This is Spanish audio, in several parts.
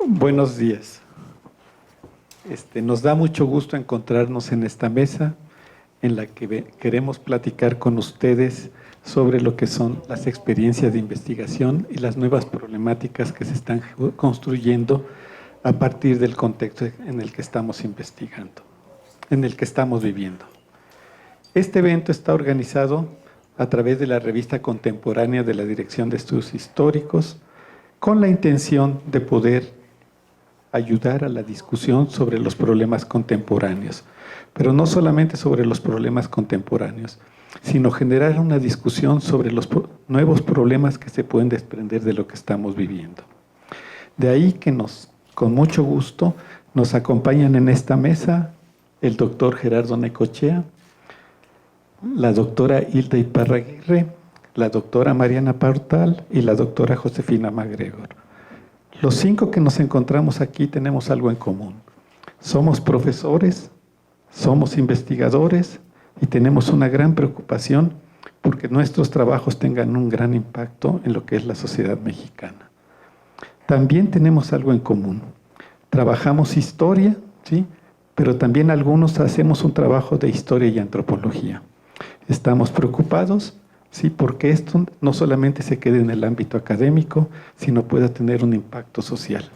Buenos días. Nos da mucho gusto encontrarnos en esta mesa en la que queremos platicar con ustedes sobre lo que son las experiencias de investigación y las nuevas problemáticas que se están construyendo a partir del contexto en el que estamos investigando, en el que estamos viviendo. Este evento está organizado a través de la revista contemporánea de la Dirección de Estudios Históricos con la intención de poder ayudar a la discusión sobre los problemas contemporáneos, pero no solamente sobre los problemas contemporáneos, sino generar una discusión sobre los nuevos problemas que se pueden desprender de lo que estamos viviendo. De ahí que con mucho gusto, nos acompañan en esta mesa el doctor Gerardo Necochea, la doctora Hilda Iparraguirre, la doctora Mariana Portal y la doctora Josefina MacGregor. Los 5 que nos encontramos aquí tenemos algo en común. Somos profesores, somos investigadores y tenemos una gran preocupación porque nuestros trabajos tengan un gran impacto en lo que es la sociedad mexicana. También tenemos algo en común. Trabajamos historia, ¿sí? Pero también algunos hacemos un trabajo de historia y antropología. Estamos preocupados, sí, porque esto no solamente se quede en el ámbito académico, sino pueda tener un impacto social.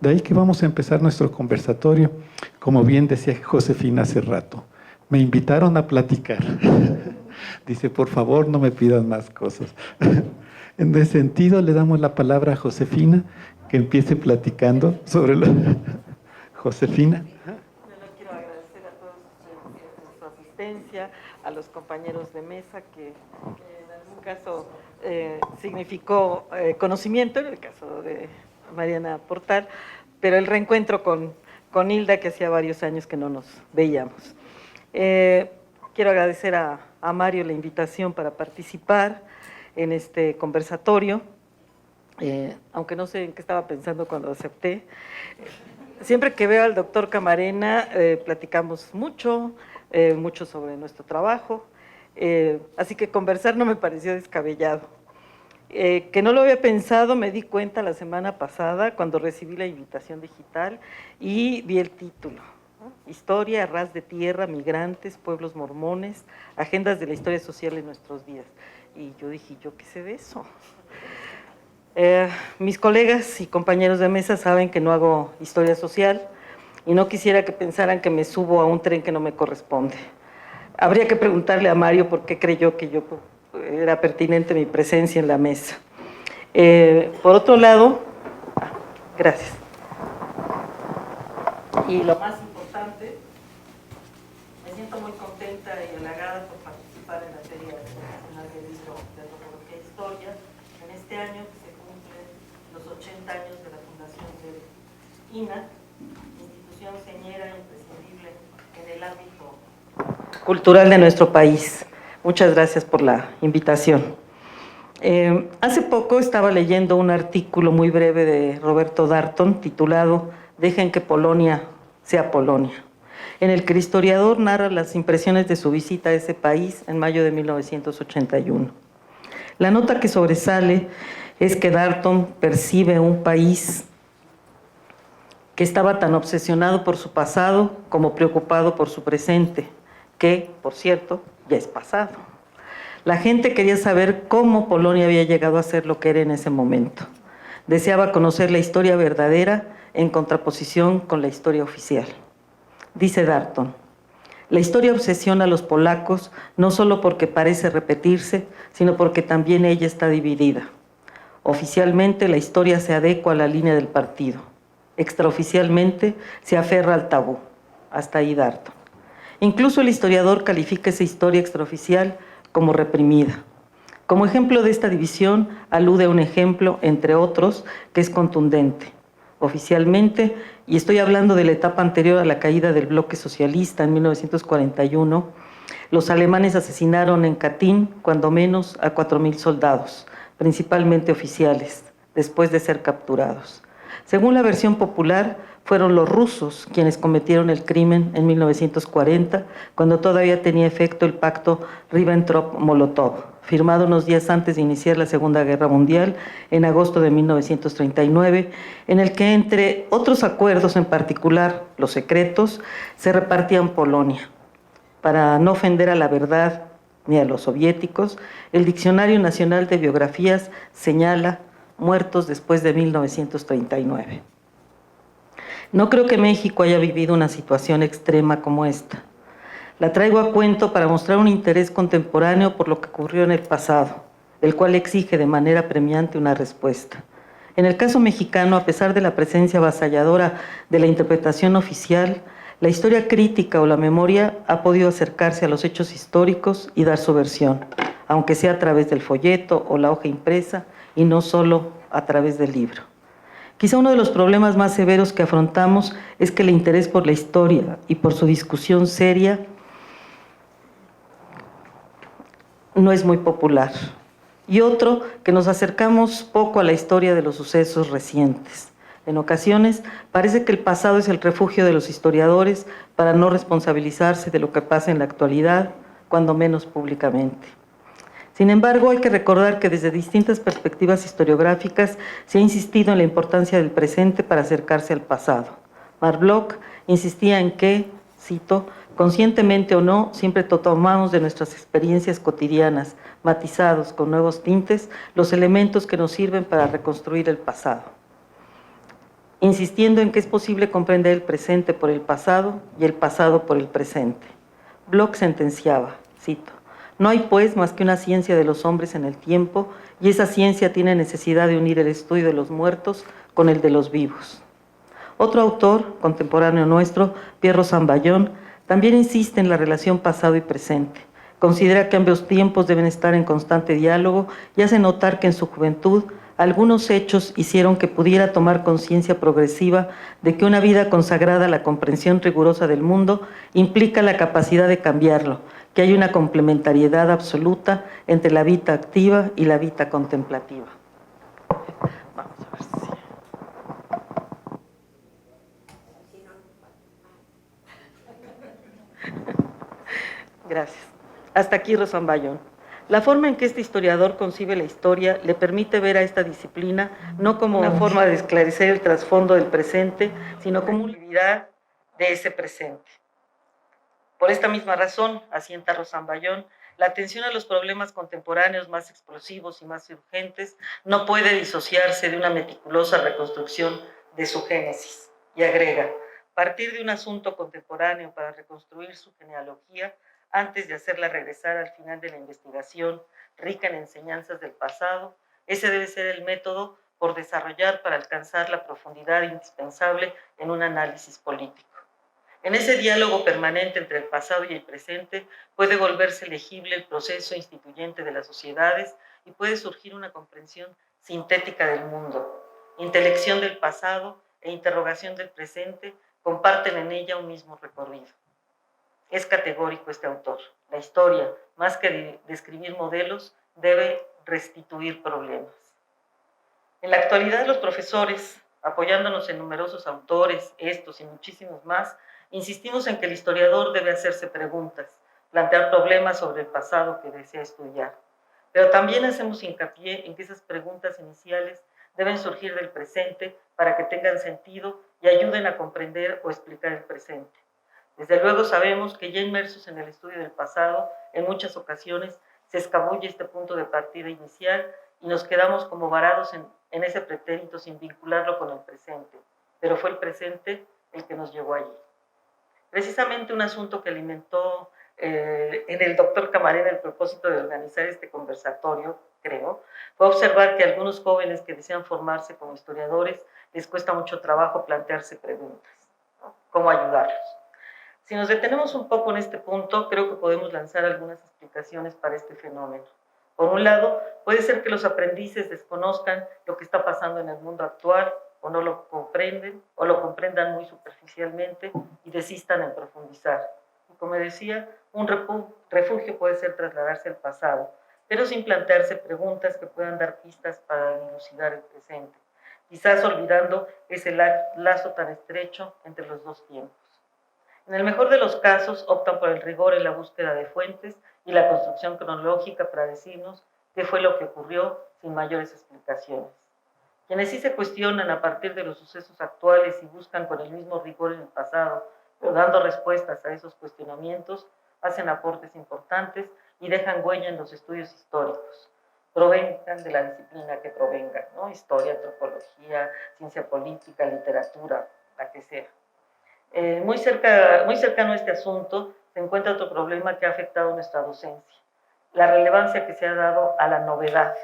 De ahí que vamos a empezar nuestro conversatorio, como bien decía Josefina hace rato. Me invitaron a platicar. Dice, por favor, no me pidan más cosas. En ese sentido, le damos la palabra a Josefina, que empiece platicando sobre lo... Josefina. Quiero agradecer a todos ustedes por su asistencia, a los compañeros de mesa que en algún caso significó conocimiento, en el caso de Mariana Portal, pero el reencuentro con Hilda, que hacía varios años que no nos veíamos. Quiero agradecer a Mario la invitación para participar en este conversatorio, aunque no sé en qué estaba pensando cuando acepté. Siempre que veo al doctor Camarena, platicamos mucho sobre nuestro trabajo, así que conversar no me pareció descabellado. Que no lo había pensado, me di cuenta la semana pasada cuando recibí la invitación digital y vi el título, ¿no? Historia, a ras de tierra, migrantes, pueblos mormones, agendas de la historia social en nuestros días. Y yo dije, ¿yo qué sé de eso? Mis colegas y compañeros de mesa saben que no hago historia social y no quisiera que pensaran que me subo a un tren que no me corresponde. Habría que preguntarle a Mario por qué creyó que yo era pertinente mi presencia en la mesa. Por otro lado, gracias. Y lo más importante, me siento muy contenta y halagada por participar en la Feria Internacional del Libro de Antropología e Historia en este año que se cumplen los 80 años de la fundación del INAH, institución señera imprescindible en el ámbito cultural de nuestro país. Muchas gracias por la invitación. Hace poco estaba leyendo un artículo muy breve de Roberto Darnton titulado «Dejen que Polonia sea Polonia», en el que el historiador narra las impresiones de su visita a ese país en mayo de 1981. La nota que sobresale es que Darnton percibe un país que estaba tan obsesionado por su pasado como preocupado por su presente, que, por cierto, ya es pasado. La gente quería saber cómo Polonia había llegado a ser lo que era en ese momento. Deseaba conocer la historia verdadera en contraposición con la historia oficial. Dice Darnton, la historia obsesiona a los polacos no solo porque parece repetirse, sino porque también ella está dividida. Oficialmente la historia se adecua a la línea del partido. Extraoficialmente se aferra al tabú. Hasta ahí Darnton. Incluso el historiador califica esa historia extraoficial como reprimida. Como ejemplo de esta división, alude a un ejemplo, entre otros, que es contundente. Oficialmente, y estoy hablando de la etapa anterior a la caída del bloque socialista en 1941, los alemanes asesinaron en Katyn, cuando menos, a 4,000 soldados, principalmente oficiales, después de ser capturados. Según la versión popular, fueron los rusos quienes cometieron el crimen en 1940, cuando todavía tenía efecto el pacto Ribbentrop-Molotov, firmado unos días antes de iniciar la Segunda Guerra Mundial, en agosto de 1939, en el que, entre otros acuerdos, en particular los secretos, se repartían Polonia. Para no ofender a la verdad ni a los soviéticos, el Diccionario Nacional de Biografías señala muertos después de 1939. No creo que México haya vivido una situación extrema como esta. La traigo a cuento para mostrar un interés contemporáneo por lo que ocurrió en el pasado, el cual exige de manera premiante una respuesta. En el caso mexicano, a pesar de la presencia avasalladora de la interpretación oficial, la historia crítica o la memoria ha podido acercarse a los hechos históricos y dar su versión, aunque sea a través del folleto o la hoja impresa y no solo a través del libro. Quizá uno de los problemas más severos que afrontamos es que el interés por la historia y por su discusión seria no es muy popular. Y otro, que nos acercamos poco a la historia de los sucesos recientes. En ocasiones parece que el pasado es el refugio de los historiadores para no responsabilizarse de lo que pasa en la actualidad, cuando menos públicamente. Sin embargo, hay que recordar que desde distintas perspectivas historiográficas se ha insistido en la importancia del presente para acercarse al pasado. Marc Bloch insistía en que, cito, conscientemente o no, siempre tomamos de nuestras experiencias cotidianas, matizados con nuevos tintes, los elementos que nos sirven para reconstruir el pasado. Insistiendo en que es posible comprender el presente por el pasado y el pasado por el presente. Bloch sentenciaba, cito, no hay pues más que una ciencia de los hombres en el tiempo, y esa ciencia tiene necesidad de unir el estudio de los muertos con el de los vivos. Otro autor, contemporáneo nuestro, Pierre Rosanvallon, también insiste en la relación pasado y presente. Considera que ambos tiempos deben estar en constante diálogo y hace notar que en su juventud algunos hechos hicieron que pudiera tomar conciencia progresiva de que una vida consagrada a la comprensión rigurosa del mundo implica la capacidad de cambiarlo, que hay una complementariedad absoluta entre la vida activa y la vida contemplativa. Vamos a ver si... Gracias. Hasta aquí Rosanvallon. La forma en que este historiador concibe la historia le permite ver a esta disciplina no como una forma de esclarecer el trasfondo del presente, sino como una actividad de ese presente. Por esta misma razón, asienta Rosanvallon, la atención a los problemas contemporáneos más explosivos y más urgentes no puede disociarse de una meticulosa reconstrucción de su génesis. Y agrega, partir de un asunto contemporáneo para reconstruir su genealogía antes de hacerla regresar al final de la investigación, rica en enseñanzas del pasado, ese debe ser el método por desarrollar para alcanzar la profundidad indispensable en un análisis político. En ese diálogo permanente entre el pasado y el presente puede volverse legible el proceso instituyente de las sociedades y puede surgir una comprensión sintética del mundo. Intelección del pasado e interrogación del presente comparten en ella un mismo recorrido. Es categórico este autor. La historia, más que describir modelos, debe restituir problemas. En la actualidad, los profesores, apoyándonos en numerosos autores, estos y muchísimos más, insistimos en que el historiador debe hacerse preguntas, plantear problemas sobre el pasado que desea estudiar. Pero también hacemos hincapié en que esas preguntas iniciales deben surgir del presente para que tengan sentido y ayuden a comprender o explicar el presente. Desde luego sabemos que ya inmersos en el estudio del pasado, en muchas ocasiones se escabulle este punto de partida inicial y nos quedamos como varados en ese pretérito sin vincularlo con el presente. Pero fue el presente el que nos llevó allí. Precisamente un asunto que alimentó en el doctor Camarena el propósito de organizar este conversatorio, creo, fue observar que a algunos jóvenes que desean formarse como historiadores les cuesta mucho trabajo plantearse preguntas, ¿no? ¿Cómo ayudarlos? Si nos detenemos un poco en este punto, creo que podemos lanzar algunas explicaciones para este fenómeno. Por un lado, puede ser que los aprendices desconozcan lo que está pasando en el mundo actual, o no lo comprenden, o lo comprendan muy superficialmente y desistan en profundizar. Y como decía, un refugio puede ser trasladarse al pasado, pero sin plantearse preguntas que puedan dar pistas para dilucidar el presente. quizás olvidando ese lazo tan estrecho entre los dos tiempos. En el mejor de los casos, optan por el rigor en la búsqueda de fuentes y la construcción cronológica para decirnos qué fue lo que ocurrió sin mayores explicaciones. Quienes sí se cuestionan a partir de los sucesos actuales y buscan con el mismo rigor en el pasado, pero dando respuestas a esos cuestionamientos, hacen aportes importantes y dejan huella en los estudios históricos. Provengan de la disciplina que provengan, ¿no? Historia, antropología, ciencia política, literatura, la que sea. Muy cercano a este asunto se encuentra otro problema que ha afectado nuestra docencia, la relevancia que se ha dado a la novedad,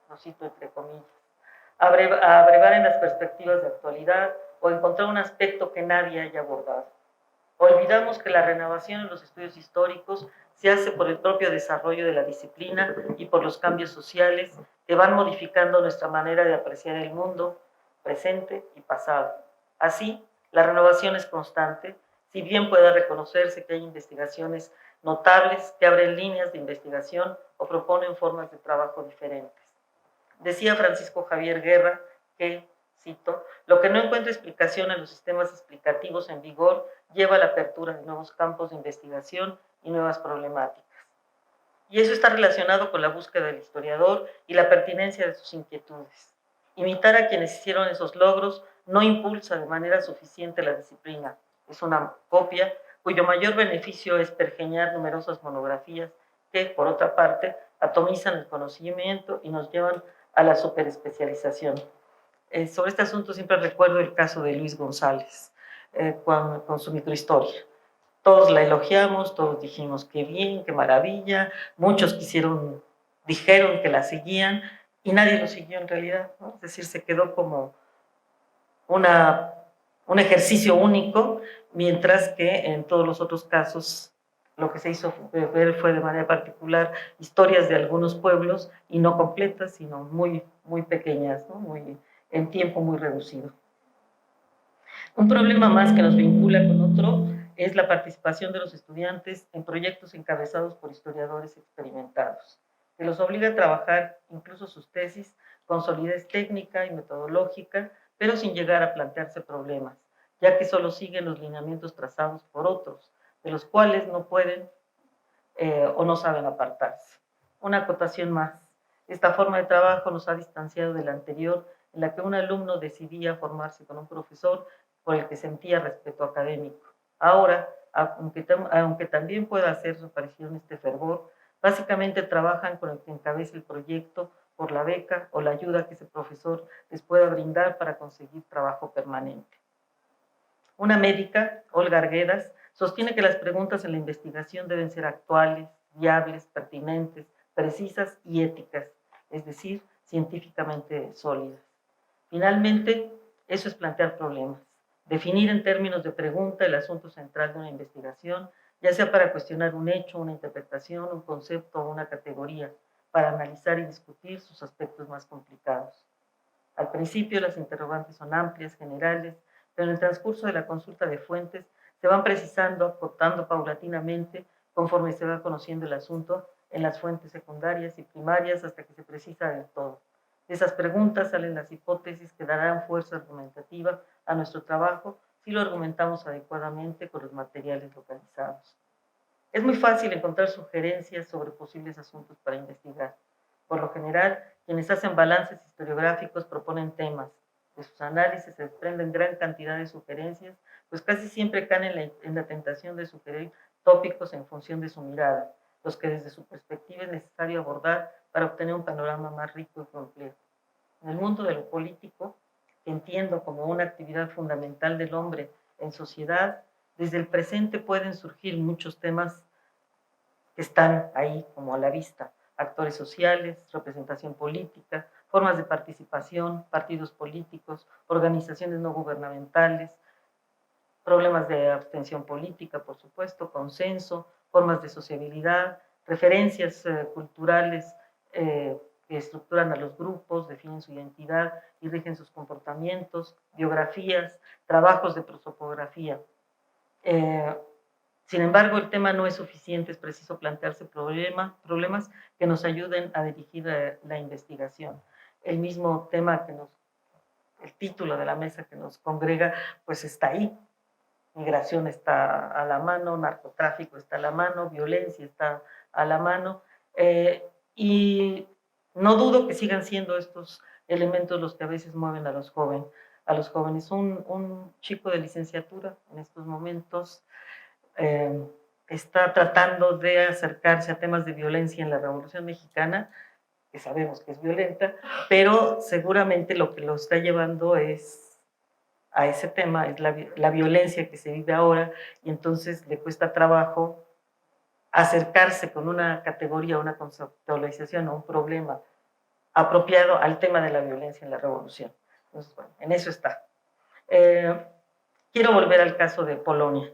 lo cito entre comillas, a abrevar en las perspectivas de actualidad o encontrar un aspecto que nadie haya abordado. Olvidamos que la renovación en los estudios históricos se hace por el propio desarrollo de la disciplina y por los cambios sociales que van modificando nuestra manera de apreciar el mundo, presente y pasado. Así, la renovación es constante, si bien pueda reconocerse que hay investigaciones notables que abren líneas de investigación o proponen formas de trabajo diferentes. Decía Francisco Javier Guerra que, cito, lo que no encuentra explicación en los sistemas explicativos en vigor lleva a la apertura de nuevos campos de investigación y nuevas problemáticas. Y eso está relacionado con la búsqueda del historiador y la pertinencia de sus inquietudes. Imitar a quienes hicieron esos logros no impulsa de manera suficiente la disciplina. Es una copia cuyo mayor beneficio es pergeñar numerosas monografías que, por otra parte, atomizan el conocimiento y nos llevan a la superespecialización. Sobre este asunto siempre recuerdo el caso de Luis González, con su microhistoria. Todos la elogiamos, todos dijimos qué bien, qué maravilla, muchos dijeron que la seguían y nadie lo siguió en realidad, ¿no? Es decir, se quedó como un ejercicio único, mientras que en todos los otros casos lo que se hizo ver fue de manera particular historias de algunos pueblos y no completas, sino muy, muy pequeñas, ¿no? En tiempo muy reducido. Un problema más que nos vincula con otro es la participación de los estudiantes en proyectos encabezados por historiadores experimentados, que los obliga a trabajar incluso sus tesis con solidez técnica y metodológica, pero sin llegar a plantearse problemas, ya que solo siguen los lineamientos trazados por otros, de los cuales no pueden o no saben apartarse. Una acotación más. Esta forma de trabajo nos ha distanciado de la anterior, en la que un alumno decidía formarse con un profesor por el que sentía respeto académico. Ahora, aunque también pueda hacer su aparición este fervor, básicamente trabajan con el que encabeza el proyecto por la beca o la ayuda que ese profesor les pueda brindar para conseguir trabajo permanente. Una médica, Olga Arguedas, sostiene que las preguntas en la investigación deben ser actuales, viables, pertinentes, precisas y éticas, es decir, científicamente sólidas. Finalmente, eso es plantear problemas, definir en términos de pregunta el asunto central de una investigación, ya sea para cuestionar un hecho, una interpretación, un concepto o una categoría, para analizar y discutir sus aspectos más complicados. Al principio las interrogantes son amplias, generales, pero en el transcurso de la consulta de fuentes se van precisando, acotando paulatinamente conforme se va conociendo el asunto en las fuentes secundarias y primarias hasta que se precisa del todo. De esas preguntas salen las hipótesis que darán fuerza argumentativa a nuestro trabajo si lo argumentamos adecuadamente con los materiales localizados. Es muy fácil encontrar sugerencias sobre posibles asuntos para investigar. Por lo general, quienes hacen balances historiográficos proponen temas. De sus análisis se desprenden gran cantidad de sugerencias, pues casi siempre caen en la tentación de sugerir tópicos en función de su mirada, los que desde su perspectiva es necesario abordar para obtener un panorama más rico y complejo. En el mundo de lo político, que entiendo como una actividad fundamental del hombre en sociedad, desde el presente pueden surgir muchos temas que están ahí como a la vista. Actores sociales, representación política, formas de participación, partidos políticos, organizaciones no gubernamentales, problemas de abstención política, por supuesto, consenso, formas de sociabilidad, referencias culturales que estructuran a los grupos, definen su identidad y rigen sus comportamientos, biografías, trabajos de prosopografía. Sin embargo, el tema no es suficiente, es preciso plantearse problemas que nos ayuden a dirigir la investigación. El mismo tema que nos el título de la mesa que nos congrega, pues está ahí. Migración está a la mano, narcotráfico está a la mano, violencia está a la mano, y no dudo que sigan siendo estos elementos los que a veces mueven a los jóvenes. Un chico de licenciatura en estos momentos está tratando de acercarse a temas de violencia en la Revolución Mexicana, que sabemos que es violenta, pero seguramente lo que lo está llevando es a ese tema, es la violencia que se vive ahora, y entonces le cuesta trabajo acercarse con una categoría, una conceptualización o un problema apropiado al tema de la violencia en la revolución. Entonces, bueno, en eso está. Quiero volver al caso de Polonia.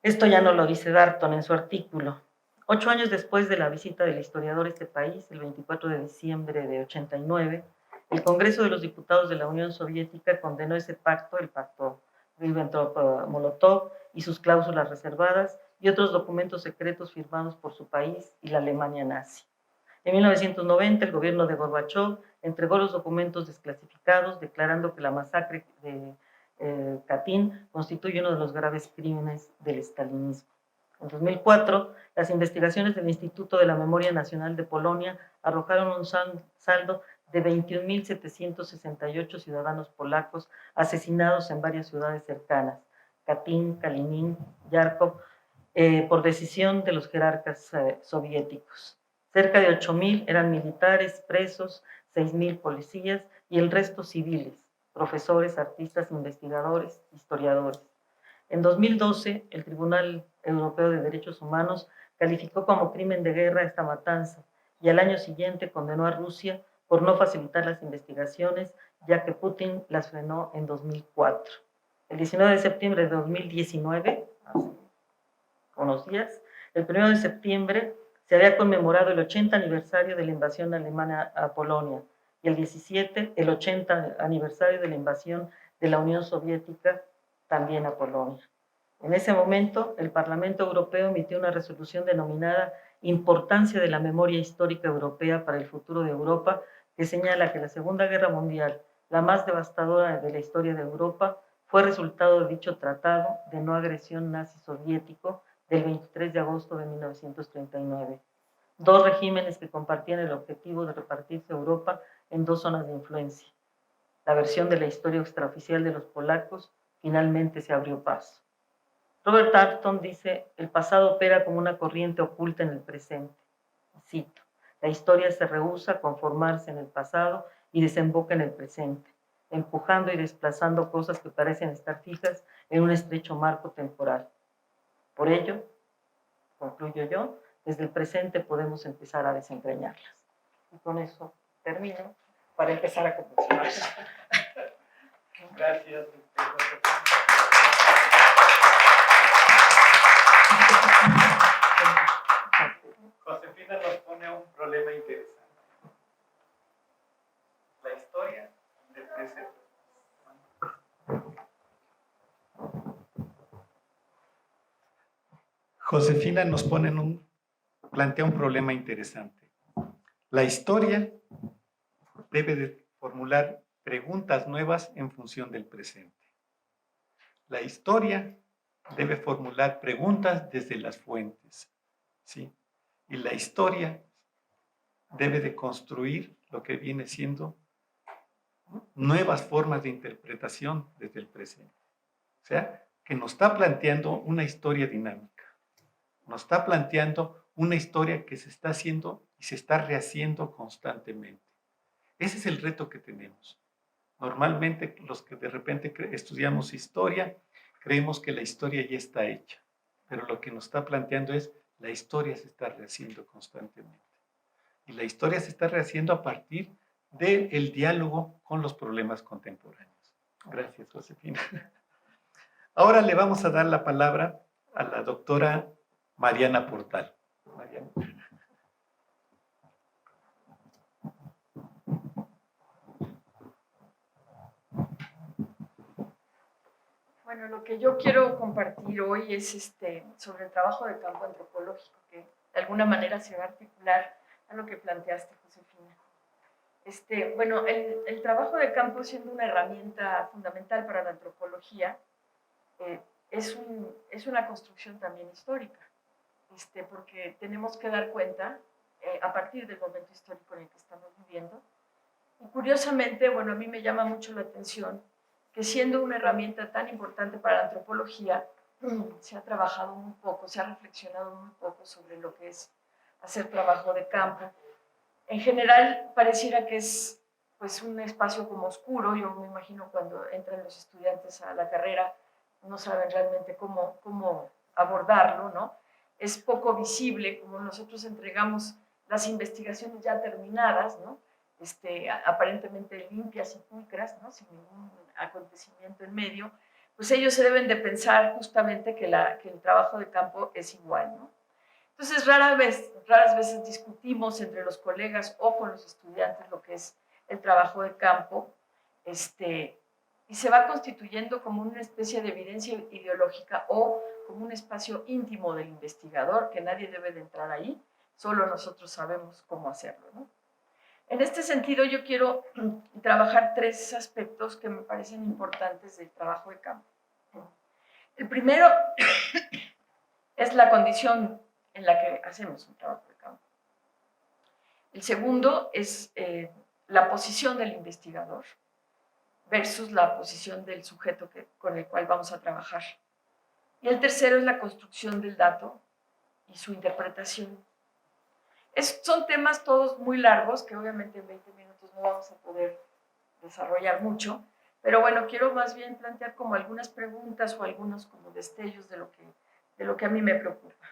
Esto ya no lo dice Darton en su artículo. 8 años después de la visita del historiador a este país, el 24 de diciembre de 89, el Congreso de los Diputados de la Unión Soviética condenó ese pacto, el pacto Ribbentrop-Molotov, y sus cláusulas reservadas y otros documentos secretos firmados por su país y la Alemania nazi. En 1990, el gobierno de Gorbachov entregó los documentos desclasificados, declarando que la masacre de Katyn constituye uno de los graves crímenes del estalinismo. En 2004, las investigaciones del Instituto de la Memoria Nacional de Polonia arrojaron un saldo de 21.768 ciudadanos polacos asesinados en varias ciudades cercanas, Katyn, Kalinin, Yarkov, por decisión de los jerarcas soviéticos. Cerca de 8.000 eran militares, presos, 6.000 policías y el resto civiles, profesores, artistas, investigadores, historiadores. En 2012, el Tribunal Europeo de Derechos Humanos calificó como crimen de guerra esta matanza y al año siguiente condenó a Rusia por no facilitar las investigaciones, ya que Putin las frenó en 2004. El 19 de septiembre de 2019, hace unos días, el 1 de septiembre se había conmemorado el 80 aniversario de la invasión alemana a Polonia y el 17, el 80 aniversario de la invasión de la Unión Soviética también a Polonia. En ese momento, el Parlamento Europeo emitió una resolución denominada Importancia de la memoria histórica europea para el futuro de Europa, que señala que la Segunda Guerra Mundial, la más devastadora de la historia de Europa, fue resultado de dicho tratado de no agresión nazi-soviético del 23 de agosto de 1939. Dos regímenes que compartían el objetivo de repartirse Europa en dos zonas de influencia. La versión de la historia extraoficial de los polacos finalmente se abrió paso. Robert Darnton dice, el pasado opera como una corriente oculta en el presente. Cito, la historia se rehúsa a conformarse en el pasado y desemboca en el presente, empujando y desplazando cosas que parecen estar fijas en un estrecho marco temporal. Por ello, concluyo yo, desde el presente podemos empezar a desentrañarlas. Y con eso termino para empezar a conversar. Gracias. Josefina nos pone un problema interesante. La historia del presente. Josefina nos plantea un problema interesante. La historia debe de formular preguntas nuevas en función del presente. La historia debe formular preguntas desde las fuentes, ¿sí? Y la historia debe de construir lo que viene siendo nuevas formas de interpretación desde el presente. O sea, que nos está planteando una historia dinámica. Nos está planteando una historia que se está haciendo y se está rehaciendo constantemente. Ese es el reto que tenemos. Normalmente los que de repente estudiamos historia, creemos que la historia ya está hecha, pero lo que nos está planteando es la historia se está rehaciendo constantemente. Y la historia se está rehaciendo a partir del diálogo con los problemas contemporáneos. Gracias, Josefina. Ahora le vamos a dar la palabra a la doctora Mariana Portal. Mariana. Bueno, lo que yo quiero compartir hoy es sobre el trabajo de campo antropológico, que de alguna manera se va a articular a lo que planteaste, Josefina. Bueno, el trabajo de campo, siendo una herramienta fundamental para la antropología, eh, es una construcción también histórica, porque tenemos que dar cuenta, a partir del momento histórico en el que estamos viviendo. Y curiosamente, bueno, a mí me llama mucho la atención que siendo una herramienta tan importante para la antropología, se ha trabajado muy poco, se ha reflexionado muy poco sobre lo que es hacer trabajo de campo. En general, pareciera que es pues un espacio como oscuro. Yo me imagino cuando entran los estudiantes a la carrera, no saben realmente cómo abordarlo, ¿no? Es poco visible, como nosotros entregamos las investigaciones ya terminadas, ¿no? Aparentemente limpias y pulcras, ¿no? Sin ningún acontecimiento en medio, pues ellos se deben de pensar justamente que el trabajo de campo es igual, ¿no? Entonces, raras veces discutimos entre los colegas o con los estudiantes lo que es el trabajo de campo, y se va constituyendo como una especie de evidencia ideológica o como un espacio íntimo del investigador, que nadie debe de entrar ahí, solo nosotros sabemos cómo hacerlo, ¿no? En este sentido, yo quiero trabajar tres aspectos que me parecen importantes del trabajo de campo. El primero es la condición en la que hacemos un trabajo de campo. El segundo es la posición del investigador versus la posición del sujeto con el cual vamos a trabajar. Y el tercero es la construcción del dato y su interpretación. Son temas todos muy largos que obviamente en 20 minutos no vamos a poder desarrollar mucho, pero bueno, quiero más bien plantear como algunas preguntas o algunos como destellos de lo que a mí me preocupa.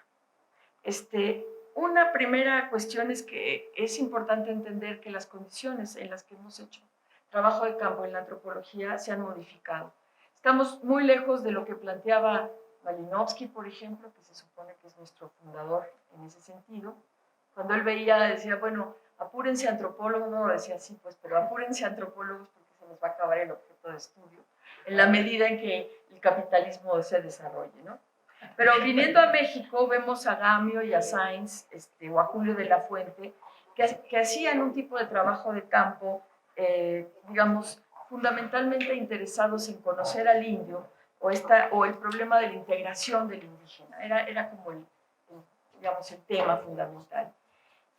Una primera cuestión es que es importante entender que las condiciones en las que hemos hecho trabajo de campo en la antropología se han modificado. Estamos muy lejos de lo que planteaba Malinowski, por ejemplo, que se supone que es nuestro fundador en ese sentido. Cuando él veía, decía, bueno, apúrense antropólogos, no, decía sí, pues, pero apúrense antropólogos porque se nos va a acabar el objeto de estudio en la medida en que el capitalismo se desarrolle, ¿no? Pero viniendo a México, vemos a Gamio y a Sainz, o a Julio de la Fuente, que hacían un tipo de trabajo de campo, digamos, fundamentalmente interesados en conocer al indio o el problema de la integración del indígena. Era como digamos, el tema fundamental.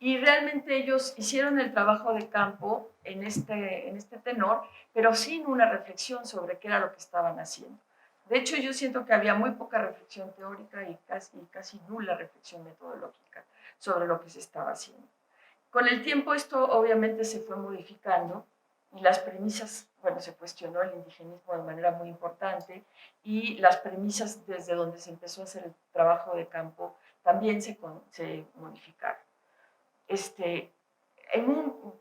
Y realmente ellos hicieron el trabajo de campo en este tenor, pero sin una reflexión sobre qué era lo que estaban haciendo. De hecho, yo siento que había muy poca reflexión teórica y casi nula reflexión metodológica sobre lo que se estaba haciendo. Con el tiempo esto obviamente se fue modificando y las premisas, bueno, se cuestionó el indigenismo de manera muy importante y las premisas desde donde se empezó a hacer el trabajo de campo también se modificaron.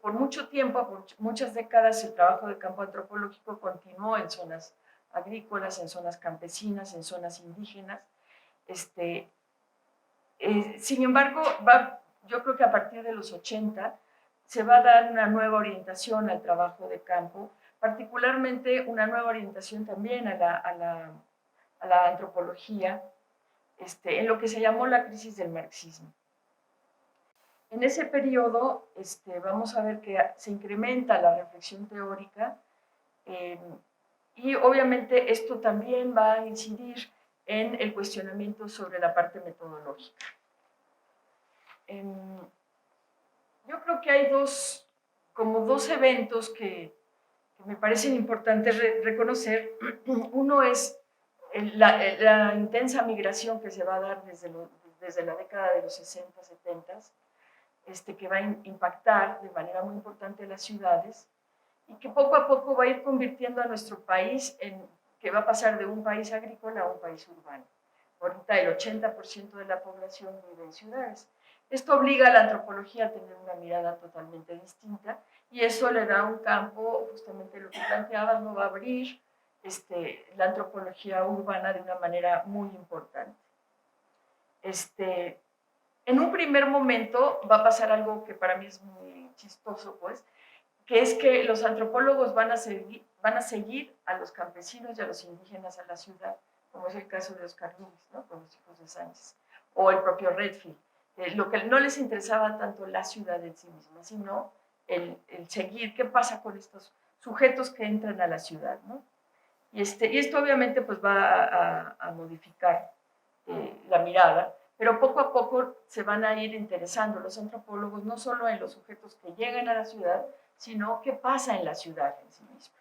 Por mucho tiempo, por muchas décadas, el trabajo de campo antropológico continuó en zonas agrícolas, en zonas campesinas, en zonas indígenas. Sin embargo, yo creo que a partir de los 80 se va a dar una nueva orientación al trabajo de campo, particularmente una nueva orientación también a la antropología, en lo que se llamó la crisis del marxismo. En ese periodo vamos a ver que se incrementa la reflexión teórica y obviamente esto también va a incidir en el cuestionamiento sobre la parte metodológica. Yo creo que hay como dos eventos que me parecen importantes reconocer. Uno es la intensa migración que se va a dar desde la década de los 60, 70, que va a impactar de manera muy importante las ciudades y que poco a poco va a ir convirtiendo a nuestro país que va a pasar de un país agrícola a un país urbano. Ahorita el 80% de la población vive en ciudades. Esto obliga a la antropología a tener una mirada totalmente distinta y eso le da un campo, justamente lo que planteabas, no va a abrir la antropología urbana de una manera muy importante. En un primer momento va a pasar algo que para mí es muy chistoso, pues, que es que los antropólogos van a seguir a los campesinos y a los indígenas a la ciudad, como es el caso de Oscar Luis, ¿no? Con los hijos de Sánchez, o el propio Redfield. Lo que no les interesaba tanto la ciudad en sí misma, sino el seguir qué pasa con estos sujetos que entran a la ciudad, ¿no? Y esto obviamente pues va a modificar la mirada, pero poco a poco se van a ir interesando los antropólogos no solo en los sujetos que llegan a la ciudad, sino qué pasa en la ciudad en sí misma.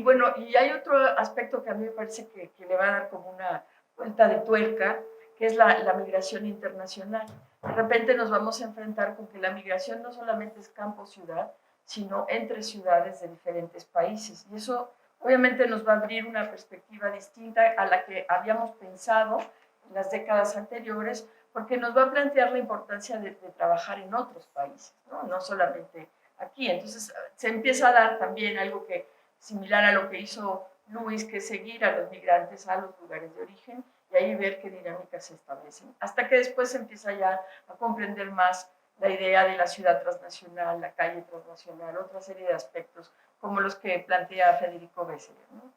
Bueno, y hay otro aspecto que a mí me parece que le va a dar como una vuelta de tuerca, que es la migración internacional. De repente nos vamos a enfrentar con que la migración no solamente es campo-ciudad, sino entre ciudades de diferentes países. Y eso obviamente nos va a abrir una perspectiva distinta a la que habíamos pensado en las décadas anteriores, porque nos va a plantear la importancia de trabajar en otros países, ¿no? No solamente aquí. Entonces se empieza a dar también algo que similar a lo que hizo Luis, que es seguir a los migrantes a los lugares de origen y ahí ver qué dinámicas se establecen. Hasta que después se empieza ya a comprender más la idea de la ciudad transnacional, la calle transnacional, otra serie de aspectos como los que plantea Federico Besserer, ¿no?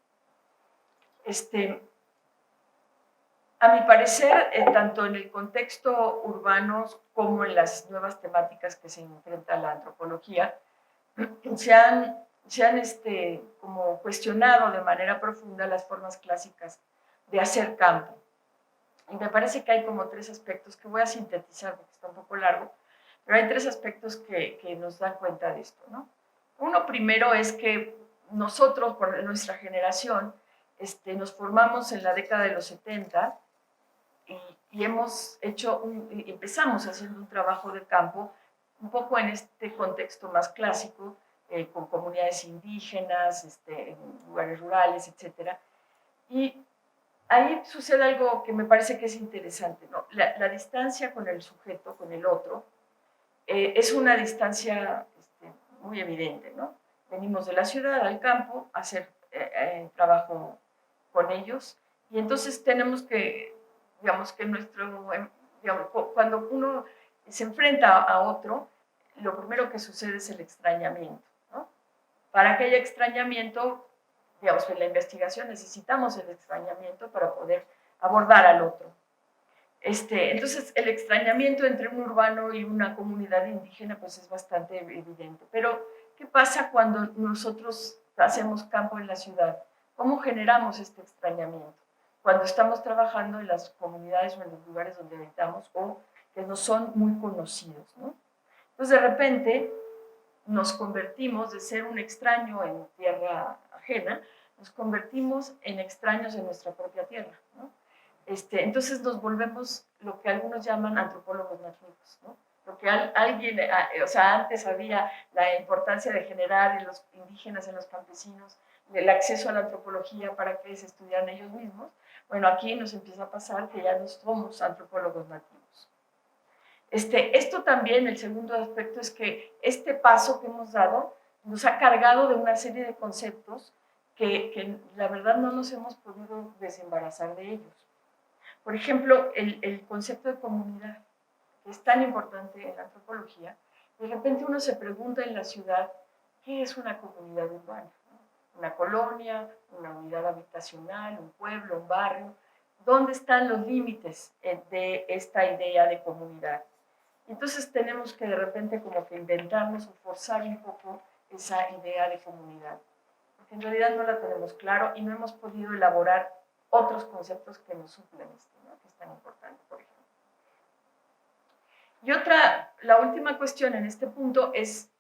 A mi parecer, tanto en el contexto urbano como en las nuevas temáticas que se enfrenta la antropología, se han como cuestionado de manera profunda las formas clásicas de hacer campo. Y me parece que hay como tres aspectos que voy a sintetizar porque está un poco largo, pero hay tres aspectos que nos dan cuenta de esto, ¿no? Uno primero es que nosotros, por nuestra generación, nos formamos en la década de los 70 y empezamos haciendo un trabajo de campo un poco en este contexto más clásico, con comunidades indígenas, en lugares rurales, etc. Y ahí sucede algo que me parece que es interesante, ¿no? La distancia con el sujeto, con el otro, es una distancia muy evidente, ¿no? Venimos de la ciudad al campo a hacer trabajo con ellos y entonces tenemos que, digamos que cuando uno se enfrenta a otro, lo primero que sucede es el extrañamiento, ¿no? Para que haya extrañamiento, digamos que en la investigación necesitamos el extrañamiento para poder abordar al otro. Entonces, el extrañamiento entre un urbano y una comunidad indígena pues es bastante evidente. Pero, ¿qué pasa cuando nosotros hacemos campo en la ciudad? ¿Cómo generamos este extrañamiento? Cuando estamos trabajando en las comunidades o en los lugares donde habitamos o que no son muy conocidos, ¿no? Entonces, de repente, nos convertimos de ser un extraño en tierra ajena, nos convertimos en extraños en nuestra propia tierra, ¿no? Entonces nos volvemos lo que algunos llaman antropólogos nativos, ¿no? Lo que alguien, o sea, antes había la importancia de generar en los indígenas, en los campesinos, el acceso a la antropología para que se estudiaran ellos mismos. Bueno, aquí nos empieza a pasar que ya no somos antropólogos nativos. Esto también, el segundo aspecto, es que este paso que hemos dado nos ha cargado de una serie de conceptos que la verdad no nos hemos podido desembarazar de ellos. Por ejemplo, el concepto de comunidad, que es tan importante en la antropología, de repente uno se pregunta en la ciudad, ¿qué es una comunidad urbana? Una colonia, una unidad habitacional, un pueblo, un barrio. ¿Dónde están los límites de esta idea de comunidad? Entonces tenemos que de repente como que inventarnos o forzar un poco esa idea de comunidad, porque en realidad no la tenemos claro y no hemos podido elaborar otros conceptos que nos suplen ¿no? Que es tan importante, por ejemplo. Y la última cuestión en este punto es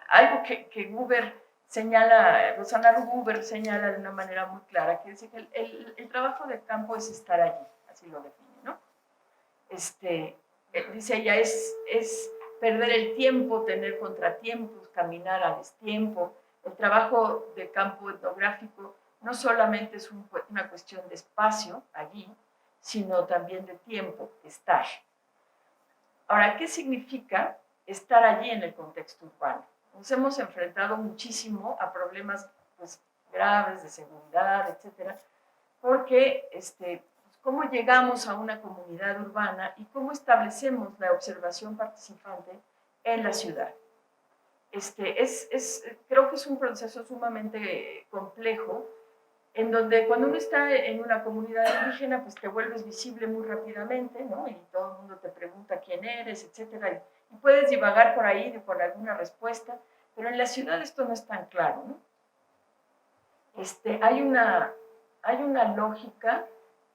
algo que Gruber señala, Rosana Gruber señala de una manera muy clara, que dice que el trabajo de campo es estar allí, así lo define, ¿no? Dice ella, es perder el tiempo, tener contratiempos, caminar a destiempo. El trabajo de campo etnográfico no solamente es una cuestión de espacio allí, sino también de tiempo, estar. Ahora, ¿qué significa estar allí en el contexto urbano? Nos hemos enfrentado muchísimo a problemas pues, graves de seguridad, etcétera, porque cómo llegamos a una comunidad urbana y cómo establecemos la observación participante en la ciudad. Creo que es un proceso sumamente complejo, en donde cuando uno está en una comunidad indígena, pues te vuelves visible muy rápidamente, ¿no? Y todo el mundo te pregunta quién eres, etcétera, y puedes divagar por ahí con alguna respuesta, pero en la ciudad esto no es tan claro, ¿no? Hay una lógica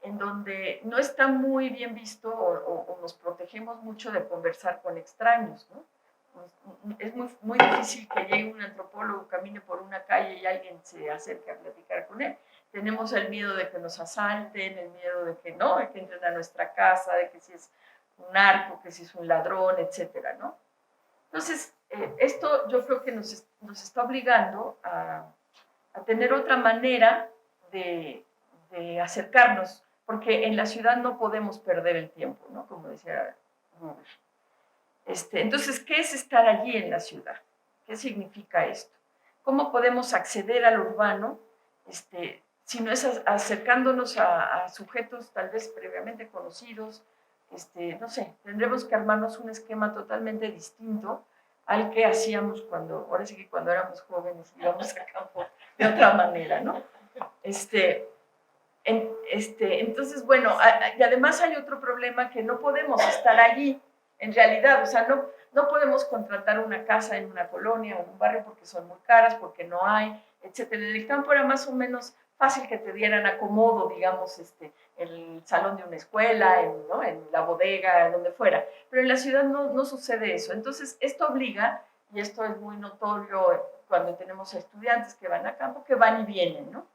en donde no está muy bien visto o nos protegemos mucho de conversar con extraños, ¿no? Es muy difícil que llegue un antropólogo, camine por una calle y alguien se acerque a platicar con él. Tenemos el miedo de que nos asalten, el miedo de que no, de que entren a nuestra casa, de que si es un narco, que si es un ladrón, etcétera, ¿no? Entonces, esto yo creo que nos está obligando a tener otra manera de acercarnos, porque en la ciudad no podemos perder el tiempo, ¿no? Como decía Buber. Entonces, ¿qué es estar allí en la ciudad? ¿Qué significa esto? ¿Cómo podemos acceder al urbano si no es acercándonos a sujetos tal vez previamente conocidos? No sé, tendremos que armarnos un esquema totalmente distinto al que hacíamos ahora sí que cuando éramos jóvenes íbamos a campo de otra manera, ¿no? Entonces, bueno, y además hay otro problema que no podemos estar allí, en realidad, o sea, no podemos contratar una casa en una colonia o en un barrio porque son muy caras, porque no hay, etcétera. En el campo era más o menos fácil que te dieran acomodo, digamos, en el salón de una escuela, ¿no? En la bodega, donde fuera, pero en la ciudad no sucede eso. Entonces, esto obliga, y esto es muy notorio cuando tenemos estudiantes que van a campo, que van y vienen, ¿no?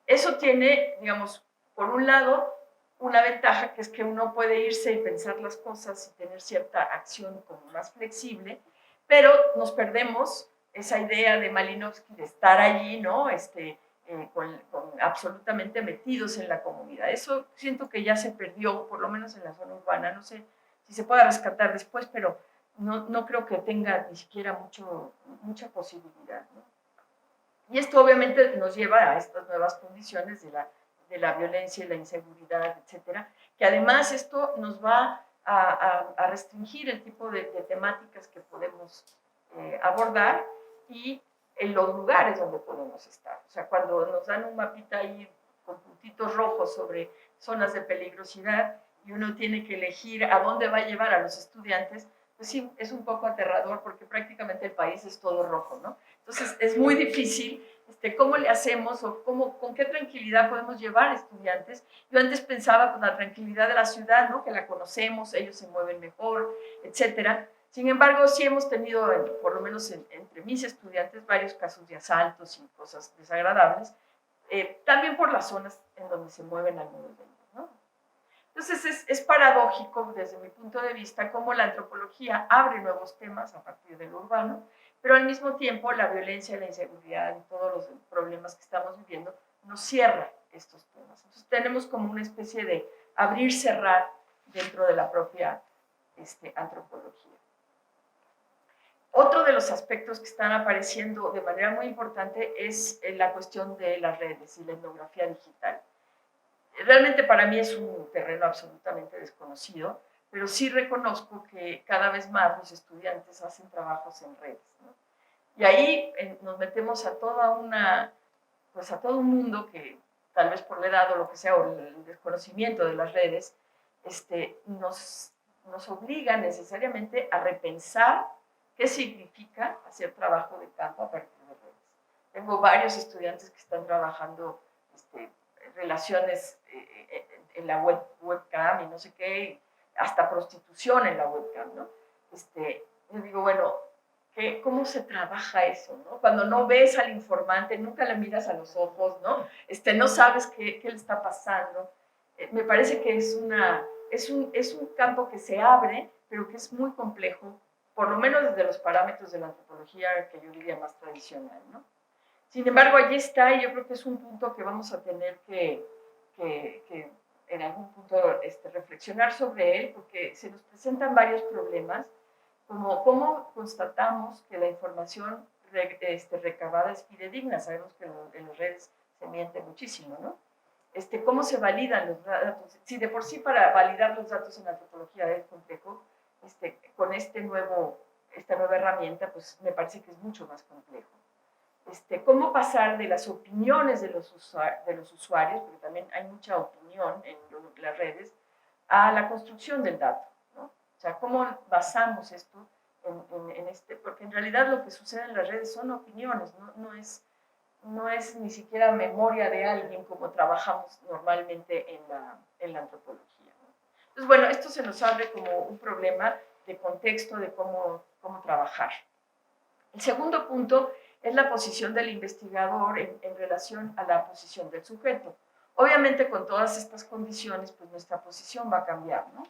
Eso tiene, digamos, por un lado, una ventaja que es que uno puede irse y pensar las cosas y tener cierta acción como más flexible, pero nos perdemos esa idea de Malinowski de estar allí, ¿no? Absolutamente metidos en la comunidad. Eso siento que ya se perdió, por lo menos en la zona urbana. No sé si se pueda rescatar después, pero no creo que tenga ni siquiera mucha posibilidad, ¿no? Y esto obviamente nos lleva a estas nuevas condiciones de la violencia y la inseguridad, etcétera, que además esto nos va a restringir el tipo de temáticas que podemos abordar y en los lugares donde podemos estar. O sea, cuando nos dan un mapita ahí con puntitos rojos sobre zonas de peligrosidad y uno tiene que elegir a dónde va a llevar a los estudiantes, pues sí, es un poco aterrador porque prácticamente el país es todo rojo, ¿no? Entonces, es muy difícil cómo le hacemos o con qué tranquilidad podemos llevar estudiantes. Yo antes pensaba con la tranquilidad de la ciudad, ¿no? Que la conocemos, ellos se mueven mejor, etcétera. Sin embargo, sí hemos tenido, por lo menos entre mis estudiantes, varios casos de asaltos y cosas desagradables, también por las zonas en donde se mueven algunos de ellos, ¿no? Entonces, es paradójico desde mi punto de vista cómo la antropología abre nuevos temas a partir del urbano, pero al mismo tiempo la violencia, la inseguridad y todos los problemas que estamos viviendo nos cierra estos temas. Entonces tenemos como una especie de abrir-cerrar dentro de la propia antropología. Otro de los aspectos que están apareciendo de manera muy importante es la cuestión de las redes y la etnografía digital. Realmente para mí es un terreno absolutamente desconocido, pero sí reconozco que cada vez más los estudiantes hacen trabajos en redes, ¿no? Y ahí nos metemos a pues a todo un mundo que tal vez por la edad o lo que sea, o el desconocimiento de las redes, nos obliga necesariamente a repensar qué significa hacer trabajo de campo a partir de redes. Tengo varios estudiantes que están trabajando relaciones en la webcam y no sé qué, hasta prostitución en la webcam, ¿no? Yo digo, bueno, ¿cómo se trabaja eso, ¿no? Cuando no ves al informante, nunca le miras a los ojos, ¿no? No sabes qué le está pasando. Me parece que es un campo que se abre, pero que es muy complejo, por lo menos desde los parámetros de la antropología que yo diría más tradicional, ¿no? Sin embargo, allí está y yo creo que es un punto que vamos a tener que en algún punto reflexionar sobre él, porque se nos presentan varios problemas, como cómo constatamos que la información recabada es fidedigna. Sabemos que en las redes se miente muchísimo, ¿no? ¿Cómo se validan los datos? Si de por sí para validar los datos en antropología es complejo, con esta nueva herramienta, pues me parece que es mucho más complejo. Cómo pasar de las opiniones de los usuarios, porque también hay mucha opinión en las redes, a la construcción del dato, ¿no? O sea, cómo basamos esto porque en realidad lo que sucede en las redes son opiniones, no es ni siquiera memoria de alguien como trabajamos normalmente en la antropología, ¿no? Entonces, bueno, esto se nos abre como un problema de contexto de cómo trabajar. El segundo punto es la posición del investigador en relación a la posición del sujeto. Obviamente, con todas estas condiciones, pues nuestra posición va a cambiar, ¿no?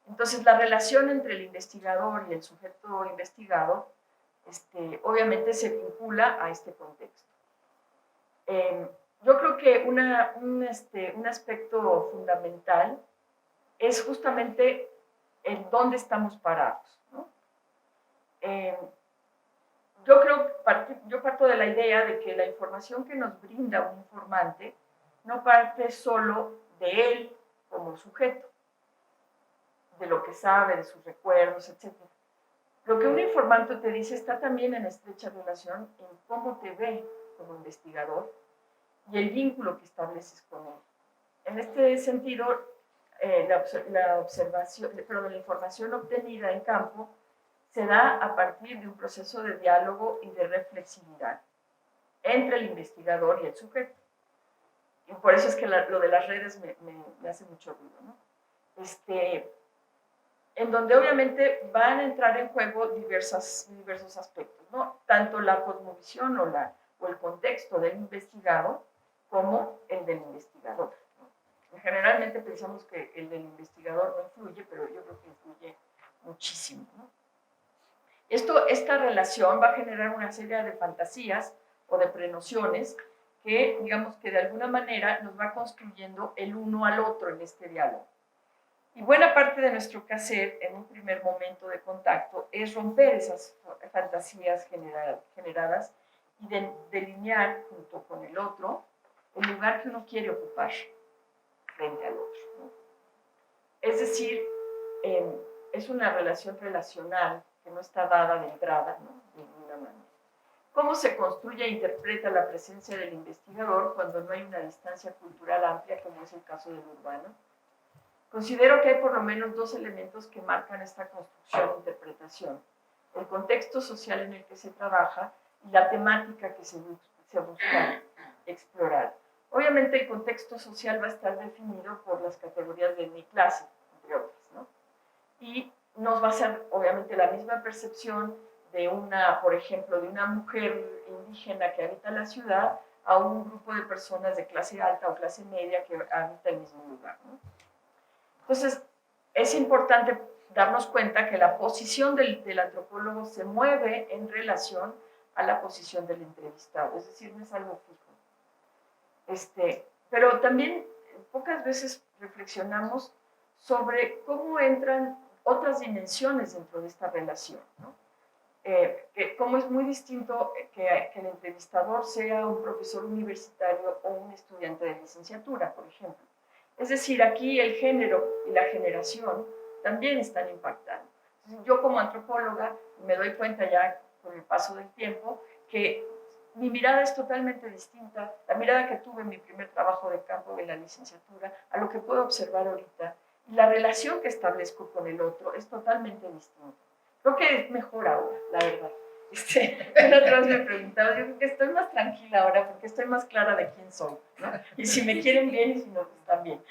Entonces, la relación entre el investigador y el sujeto investigado, obviamente se vincula a este contexto. Yo creo que un aspecto fundamental es justamente el dónde estamos parados, ¿no? Yo parto de la idea de que la información que nos brinda un informante no parte solo de él como sujeto, de lo que sabe, de sus recuerdos, etc. Lo que un informante te dice está también en estrecha relación en cómo te ve como investigador y el vínculo que estableces con él. En este sentido, la información obtenida en campo se da a partir de un proceso de diálogo y de reflexividad entre el investigador y el sujeto. Y por eso es que lo de las redes me hace mucho ruido, ¿no? En donde obviamente van a entrar en juego diversos aspectos, ¿no? Tanto la cosmovisión o el contexto del investigado como el del investigador, ¿no? Generalmente pensamos que el del investigador no influye, pero yo creo que influye muchísimo, ¿no? Esta relación va a generar una serie de fantasías o de prenociones que, digamos que de alguna manera nos va construyendo el uno al otro en este diálogo. Y buena parte de nuestro quehacer en un primer momento de contacto es romper esas fantasías generadas y delinear junto con el otro el lugar que uno quiere ocupar frente al otro, ¿no? Es decir, es una relación relacional que no está dada de entrada, ¿no? De ninguna manera. ¿Cómo se construye e interpreta la presencia del investigador cuando no hay una distancia cultural amplia, como es el caso del urbano? Considero que hay por lo menos dos elementos que marcan esta construcción e interpretación: el contexto social en el que se trabaja y la temática que se busca explorar. Obviamente el contexto social va a estar definido por las categorías de mi clase, entre otras, ¿no? Y nos va a ser obviamente la misma percepción de por ejemplo, de una mujer indígena que habita la ciudad a un grupo de personas de clase alta o clase media que habita el mismo lugar, ¿no? Entonces, es importante darnos cuenta que la posición del antropólogo se mueve en relación a la posición del entrevistado, es decir, no es algo fijo. Pero también pocas veces reflexionamos sobre cómo entran otras dimensiones dentro de esta relación, ¿no? Cómo es muy distinto que el entrevistador sea un profesor universitario o un estudiante de licenciatura, por ejemplo. Es decir, aquí el género y la generación también están impactando. Yo como antropóloga me doy cuenta ya con el paso del tiempo que mi mirada es totalmente distinta, la mirada que tuve en mi primer trabajo de campo en la licenciatura, a lo que puedo observar ahorita, y la relación que establezco con el otro es totalmente distinta. Creo que es mejor ahora, la verdad. Una otra vez me preguntaba, yo creo que estoy más tranquila ahora porque estoy más clara de quién soy, ¿no? Y si me quieren bien y si no, pues también.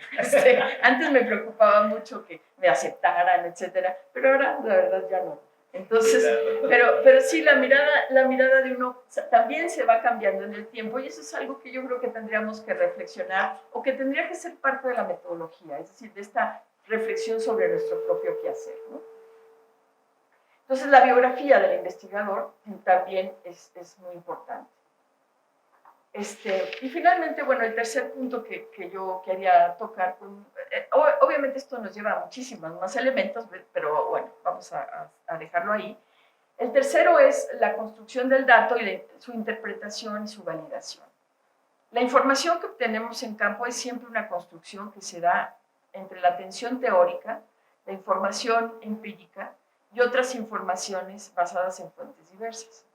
Antes me preocupaba mucho que me aceptaran, etcétera, pero ahora la verdad ya no. Entonces, pero sí, la mirada de uno también se va cambiando en el tiempo y eso es algo que yo creo que tendríamos que reflexionar o que tendría que ser parte de la metodología, es decir, de esta reflexión sobre nuestro propio quehacer, ¿no? Entonces, la biografía del investigador también es muy importante. Y finalmente, bueno, el tercer punto que yo quería tocar, obviamente esto nos lleva a muchísimos más elementos, pero bueno, vamos a dejarlo ahí. El tercero es la construcción del dato y su interpretación y su validación. La información que obtenemos en campo es siempre una construcción que se da entre la atención teórica, la información empírica y otras informaciones basadas en fuentes diversas.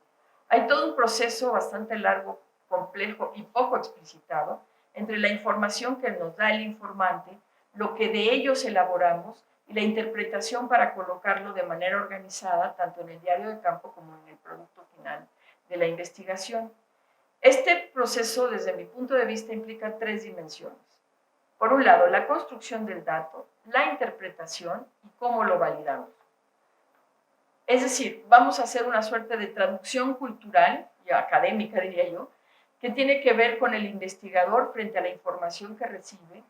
Hay todo un proceso bastante largo, complejo y poco explicitado entre la información que nos da el informante, lo que de ellos elaboramos y la interpretación para colocarlo de manera organizada, tanto en el diario de campo como en el producto final de la investigación. Este proceso, desde mi punto de vista, implica 3 dimensiones. Por un lado, la construcción del dato, la interpretación y cómo lo validamos. Es decir, vamos a hacer una suerte de traducción cultural y académica, diría yo, que tiene que ver con el investigador frente a la información que recibe,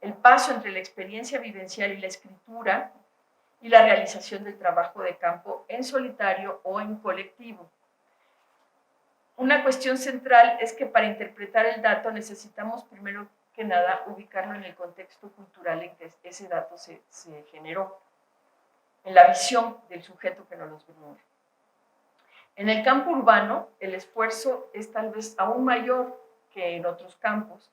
el paso entre la experiencia vivencial y la escritura y la realización del trabajo de campo en solitario o en colectivo. Una cuestión central es que para interpretar el dato necesitamos primero que nada ubicarlo en el contexto cultural en que ese dato se generó, en la visión del sujeto que nos los brinda. En el campo urbano, el esfuerzo es tal vez aún mayor que en otros campos,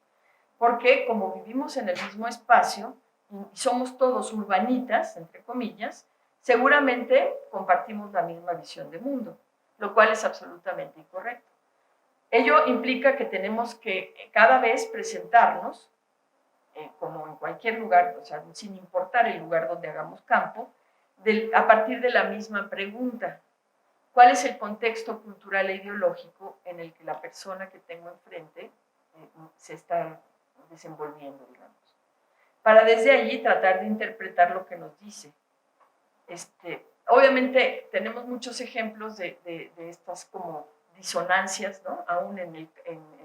porque como vivimos en el mismo espacio y somos todos urbanitas, entre comillas, seguramente compartimos la misma visión de mundo, lo cual es absolutamente incorrecto. Ello implica que tenemos que cada vez presentarnos, como en cualquier lugar, o sea, sin importar el lugar donde hagamos campo, a partir de la misma pregunta. ¿Cuál es el contexto cultural e ideológico en el que la persona que tengo enfrente se está desenvolviendo, digamos? Para desde allí tratar de interpretar lo que nos dice. Obviamente tenemos muchos ejemplos de estas como disonancias, ¿no? Aún en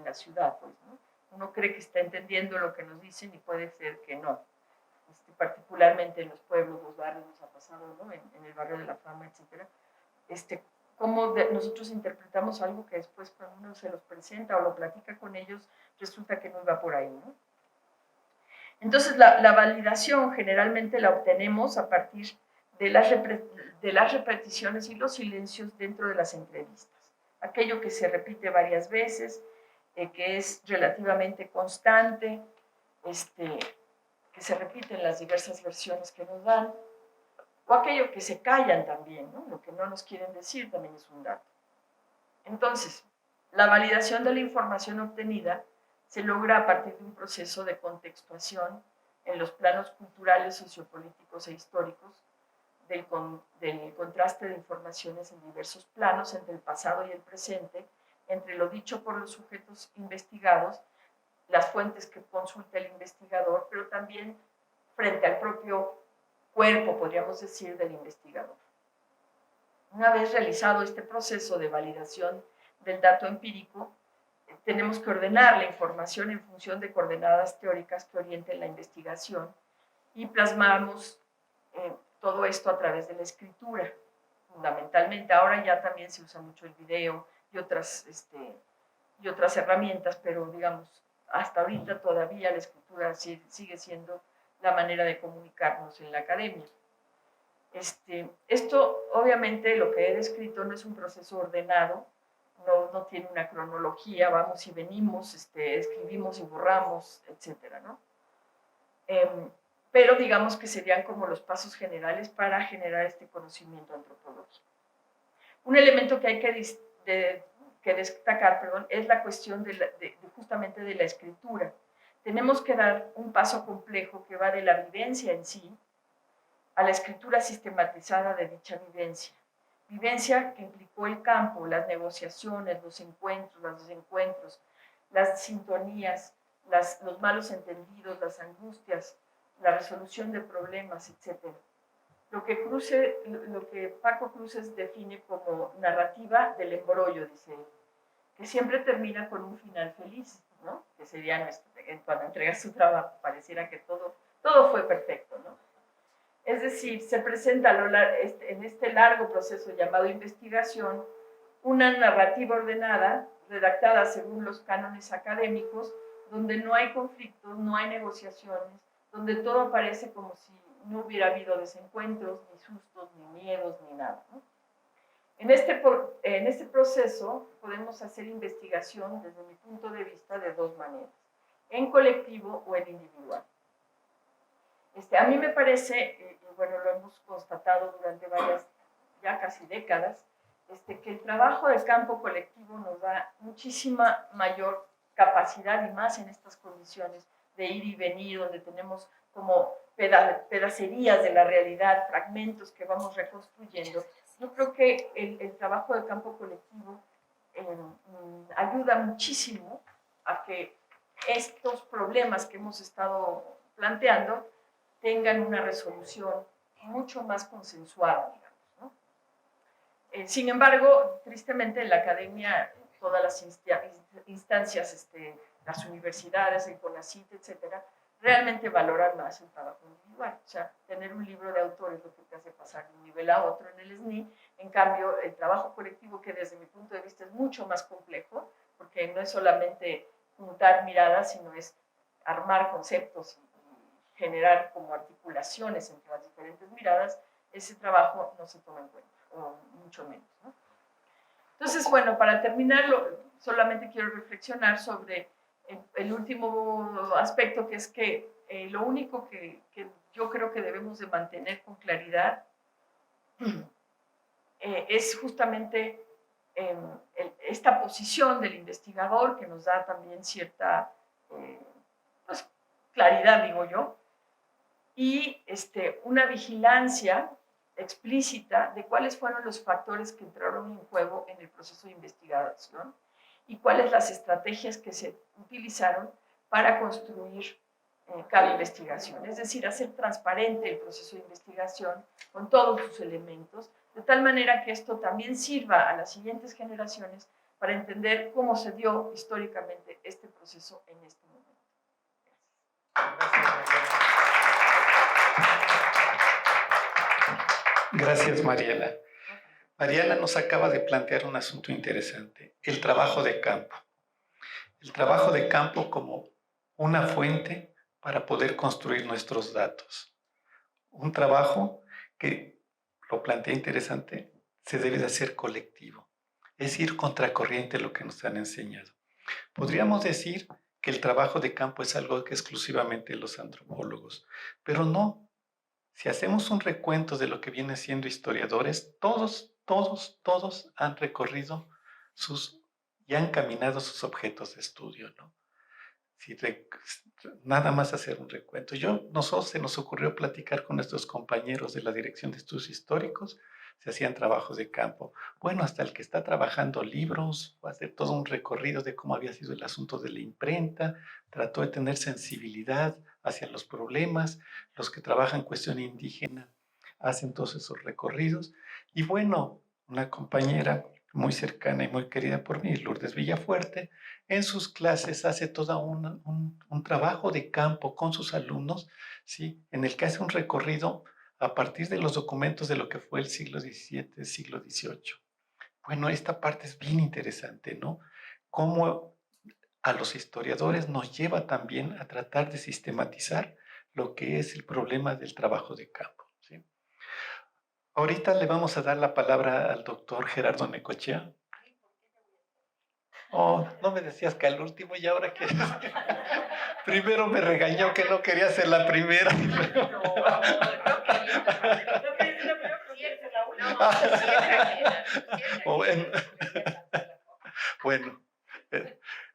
la ciudad, pues, ¿no? Uno cree que está entendiendo lo que nos dicen y puede ser que no. Particularmente en los pueblos, los barrios, nos ha pasado, ¿no? En el barrio de la Fama, etcétera. Cómo nosotros interpretamos algo que después cuando uno se los presenta o lo platica con ellos, resulta que no va por ahí, ¿no? Entonces, la validación generalmente la obtenemos a partir de las repeticiones y los silencios dentro de las entrevistas. Aquello que se repite varias veces, que es relativamente constante, que se repiten las diversas versiones que nos dan, o aquello que se callan también, ¿no? Lo que no nos quieren decir también es un dato. Entonces, la validación de la información obtenida se logra a partir de un proceso de contextuación en los planos culturales, sociopolíticos e históricos, del contraste de informaciones en diversos planos entre el pasado y el presente, entre lo dicho por los sujetos investigados, las fuentes que consulta el investigador, pero también frente al propio cuerpo, podríamos decir, del investigador. Una vez realizado este proceso de validación del dato empírico, tenemos que ordenar la información en función de coordenadas teóricas que orienten la investigación y plasmamos todo esto a través de la escritura, fundamentalmente. Ahora ya también se usa mucho el video y otras herramientas, pero digamos, hasta ahorita todavía la escritura sigue siendo la manera de comunicarnos en la academia. Esto, obviamente, lo que he descrito no es un proceso ordenado, no tiene una cronología, vamos y venimos, escribimos y borramos, etcétera, ¿no? Pero digamos que serían como los pasos generales para generar este conocimiento antropológico. Un elemento que hay que destacar, es la cuestión justamente de la escritura. Tenemos que dar un paso complejo que va de la vivencia en sí a la escritura sistematizada de dicha vivencia. Vivencia que implicó el campo, las negociaciones, los encuentros, los desencuentros, las sintonías, los malos entendidos, las angustias, la resolución de problemas, etc. Lo que Paco Cruces define como narrativa del embrollo, dice él, que siempre termina con un final feliz, ¿no? Que sería cuando entrega su trabajo, pareciera que todo fue perfecto, ¿no? Es decir, se presenta en este largo proceso llamado investigación una narrativa ordenada, redactada según los cánones académicos, donde no hay conflictos, no hay negociaciones, donde todo parece como si no hubiera habido desencuentros, ni sustos, ni miedos, ni nada, ¿no? En este proceso podemos hacer investigación, desde mi punto de vista, de dos maneras, en colectivo o en individual. A mí me parece, bueno, lo hemos constatado durante varias, ya casi décadas, que el trabajo de campo colectivo nos da muchísima mayor capacidad, y más en estas condiciones de ir y venir, donde tenemos como pedacerías de la realidad, fragmentos que vamos reconstruyendo, yo creo que el trabajo de campo colectivo ayuda muchísimo a que estos problemas que hemos estado planteando tengan una resolución mucho más consensuada, digamos, ¿no? Sin embargo, tristemente en la academia, todas las instancias, las universidades, el CONACYT, etcétera, realmente valoran más el trabajo individual. O sea, tener un libro de autor es lo que te hace pasar de un nivel a otro en el SNI. En cambio, el trabajo colectivo, que desde mi punto de vista es mucho más complejo, porque no es solamente juntar miradas, sino es armar conceptos y generar como articulaciones entre las diferentes miradas, ese trabajo no se toma en cuenta, o mucho menos, ¿no? Entonces, bueno, para terminarlo, solamente quiero reflexionar sobre el último aspecto, que es que lo único que yo creo que debemos de mantener con claridad es justamente esta posición del investigador, que nos da también cierta pues, claridad, digo yo, y una vigilancia explícita de cuáles fueron los factores que entraron en juego en el proceso de investigación y cuáles las estrategias que se utilizaron para construir cada investigación. Es decir, hacer transparente el proceso de investigación con todos sus elementos, de tal manera que esto también sirva a las siguientes generaciones para entender cómo se dio históricamente este proceso en este momento. Gracias, Mariela. Mariela nos acaba de plantear un asunto interesante, el trabajo de campo. El trabajo de campo como una fuente para poder construir nuestros datos. Un trabajo que, lo plantea interesante, se debe de hacer colectivo. Es ir contracorriente lo que nos han enseñado. Podríamos decir que el trabajo de campo es algo que exclusivamente los antropólogos, pero no. Si hacemos un recuento de lo que viene siendo historiadores, todos han recorrido y han caminado sus objetos de estudio, ¿no? Nada más hacer un recuento. Nosotros se nos ocurrió platicar con nuestros compañeros de la Dirección de Estudios Históricos, se hacían trabajos de campo. Bueno, hasta el que está trabajando libros, va a hacer todo un recorrido de cómo había sido el asunto de la imprenta, trató de tener sensibilidad hacia los problemas, los que trabajan cuestión indígena hacen todos esos recorridos. Y bueno, una compañera muy cercana y muy querida por mí, Lourdes Villafuerte, en sus clases hace todo un trabajo de campo con sus alumnos, ¿sí? En el que hace un recorrido a partir de los documentos de lo que fue el siglo XVII, siglo XVIII. Bueno, esta parte es bien interesante, ¿no? Cómo a los historiadores nos lleva también a tratar de sistematizar lo que es el problema del trabajo de campo, ¿sí? Ahorita le vamos a dar la palabra al doctor Gerardo Necochea. Oh, no me decías que al último y ahora que... Primero me regañó que no quería ser la primera. Bueno,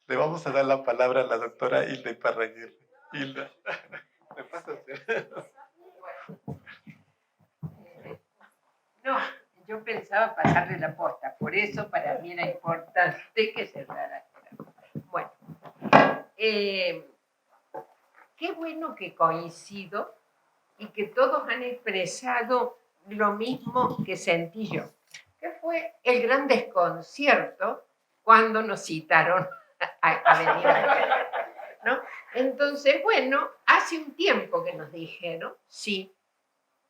le vamos a dar la palabra a la doctora Hilda Iparraguirre. Hilda, ¿me pasa a hacer? No, yo pensaba pasarle la posta, por eso para mí era importante que cerrara. Bueno, qué bueno que coincido y que todos han expresado lo mismo que sentí yo, que fue el gran desconcierto cuando nos citaron a venir acá, ¿no? Entonces, bueno, hace un tiempo que nos dijeron, sí,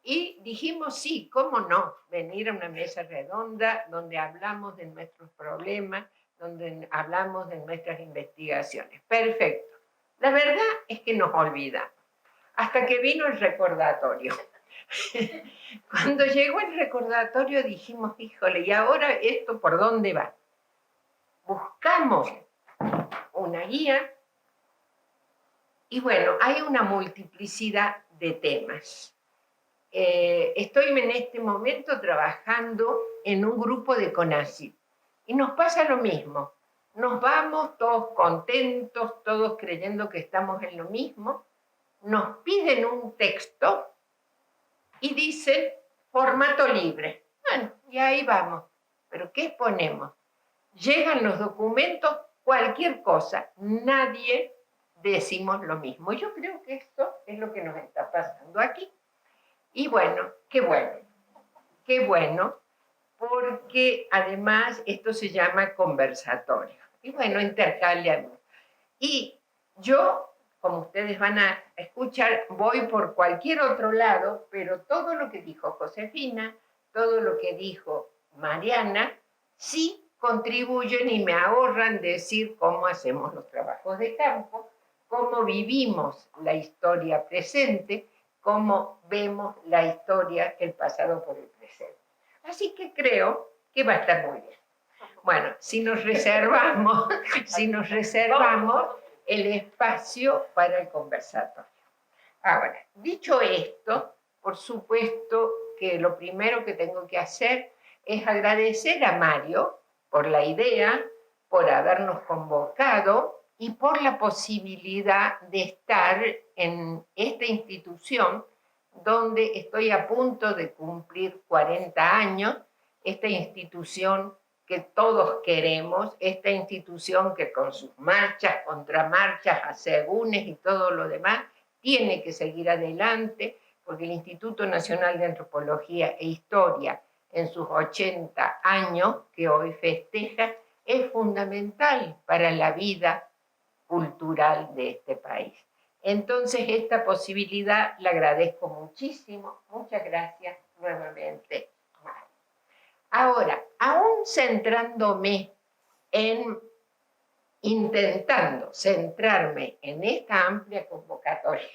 y dijimos, sí, cómo no, venir a una mesa redonda donde hablamos de nuestros problemas, donde hablamos de nuestras investigaciones. Perfecto. La verdad es que nos olvidamos, hasta que vino el recordatorio. Cuando llegó el recordatorio dijimos, híjole, ¿y ahora esto por dónde va? Buscamos una guía y bueno, hay una multiplicidad de temas. Estoy en este momento trabajando en un grupo de CONACYT y nos pasa lo mismo. Nos vamos todos contentos, todos creyendo que estamos en lo mismo nos piden un texto y dicen formato libre. Bueno, y ahí vamos. ¿Pero qué ponemos? Llegan los documentos, cualquier cosa. Nadie decimos lo mismo. Yo creo que esto es lo que nos está pasando aquí. Y bueno, qué bueno, porque además esto se llama conversatorio. Y bueno, intercambiamos. Y yo, como ustedes van a escuchar, voy por cualquier otro lado, pero todo lo que dijo Josefina, todo lo que dijo Mariana, sí contribuyen y me ahorran decir cómo hacemos los trabajos de campo, cómo vivimos la historia presente, cómo vemos la historia, el pasado por el presente. Así que creo que va a estar muy bien. Bueno, si nos reservamos el espacio para el conversatorio. Ahora, dicho esto, por supuesto que lo primero que tengo que hacer es agradecer a Mario por la idea, por habernos convocado y por la posibilidad de estar en esta institución donde estoy a punto de cumplir 40 años, esta institución que todos queremos, esta institución que con sus marchas, contramarchas, asegúnes y todo lo demás, tiene que seguir adelante, porque el Instituto Nacional de Antropología e Historia, en sus 80 años que hoy festeja, es fundamental para la vida cultural de este país. Entonces, esta posibilidad la agradezco muchísimo. Muchas gracias nuevamente. Ahora, aún centrándome intentando centrarme en esta amplia convocatoria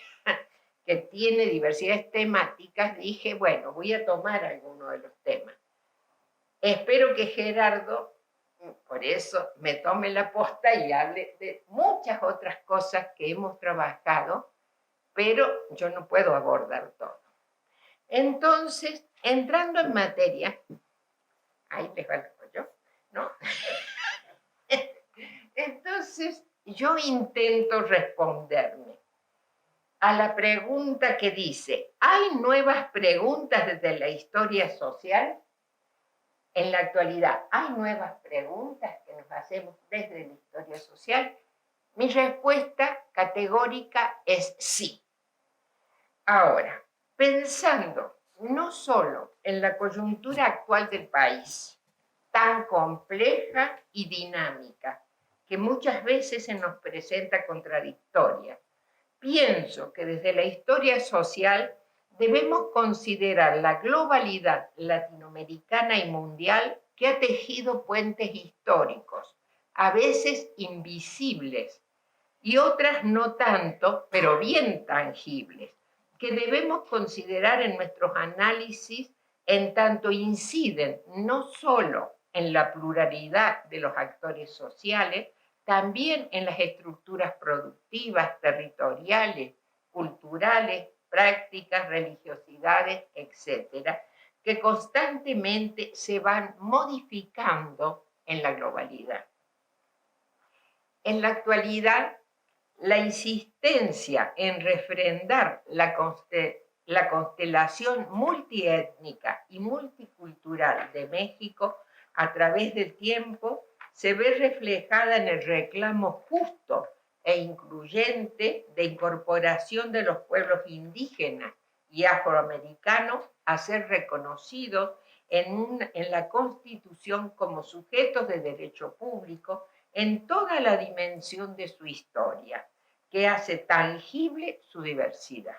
que tiene diversidades temáticas, dije, bueno, voy a tomar alguno de los temas. Espero que Gerardo, por eso, me tome la posta y hable de muchas otras cosas que hemos trabajado, pero yo no puedo abordar todo. Entonces, entrando en materia, ahí les va el rollo, ¿no? Entonces, yo intento responderme a la pregunta que dice, ¿hay nuevas preguntas desde la historia social? En la actualidad, ¿hay nuevas preguntas que nos hacemos desde la historia social? Mi respuesta categórica es sí. Ahora, pensando no solo en la coyuntura actual del país, tan compleja y dinámica, que muchas veces se nos presenta contradictoria, pienso que desde la historia social debemos considerar la globalidad latinoamericana y mundial que ha tejido puentes históricos, a veces invisibles, y otras no tanto, pero bien tangibles, que debemos considerar en nuestros análisis en tanto inciden no solo en la pluralidad de los actores sociales, también en las estructuras productivas, territoriales, culturales, prácticas, religiosidades, etcétera, que constantemente se van modificando en la globalidad. En la actualidad, la insistencia en refrendar la constelación multiétnica y multicultural de México a través del tiempo se ve reflejada en el reclamo justo e incluyente de incorporación de los pueblos indígenas y afroamericanos a ser reconocidos en la Constitución como sujetos de derecho público en toda la dimensión de su historia, que hace tangible su diversidad.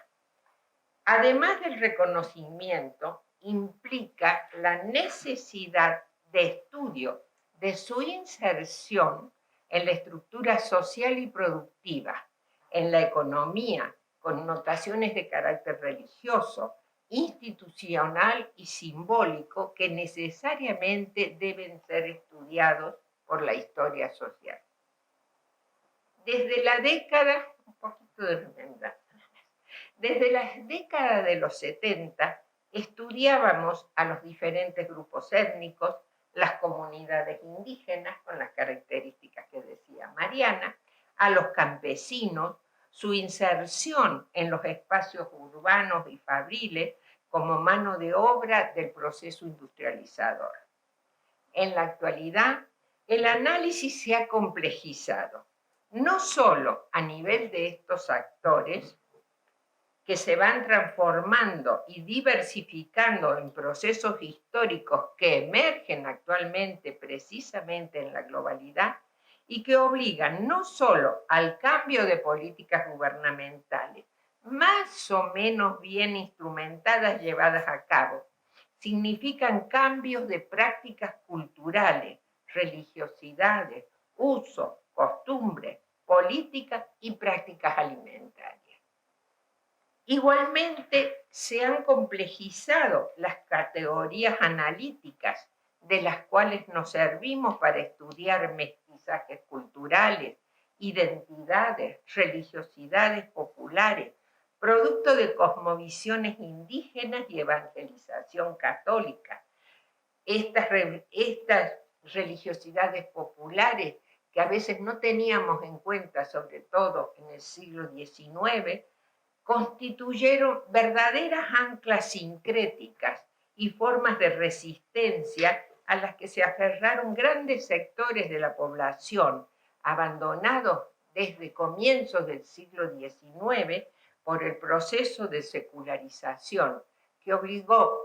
Además del reconocimiento, implica la necesidad de estudio de su inserción en la estructura social y productiva, en la economía, con notaciones de carácter religioso, institucional y simbólico que necesariamente deben ser estudiados por la historia social. Desde la década, desde las décadas de los 70, estudiábamos a los diferentes grupos étnicos, las comunidades indígenas, con las características que decía Mariana, a los campesinos, su inserción en los espacios urbanos y fabriles como mano de obra del proceso industrializador. En la actualidad, el análisis se ha complejizado, no solo a nivel de estos actores, que se van transformando y diversificando en procesos históricos que emergen actualmente precisamente en la globalidad y que obligan no solo al cambio de políticas gubernamentales, más o menos bien instrumentadas, llevadas a cabo, significan cambios de prácticas culturales, religiosidades, usos, costumbres, políticas y prácticas alimentarias. Igualmente, se han complejizado las categorías analíticas de las cuales nos servimos para estudiar mestizajes culturales, identidades, religiosidades populares, producto de cosmovisiones indígenas y evangelización católica. Estas religiosidades populares que a veces no teníamos en cuenta, sobre todo en el siglo XIX, constituyeron verdaderas anclas sincréticas y formas de resistencia a las que se aferraron grandes sectores de la población, abandonados desde comienzos del siglo XIX por el proceso de secularización que obligó,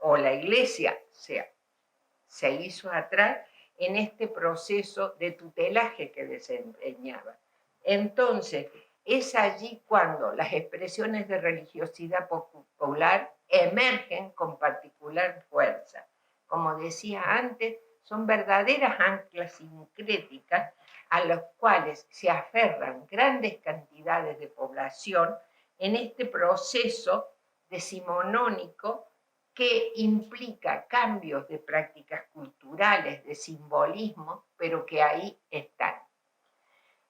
o la Iglesia se hizo atrás en este proceso de tutelaje que desempeñaba. Entonces, es allí cuando las expresiones de religiosidad popular emergen con particular fuerza. Como decía antes, son verdaderas anclas sincréticas a las cuales se aferran grandes cantidades de población en este proceso decimonónico que implica cambios de prácticas culturales, de simbolismo, pero que ahí están.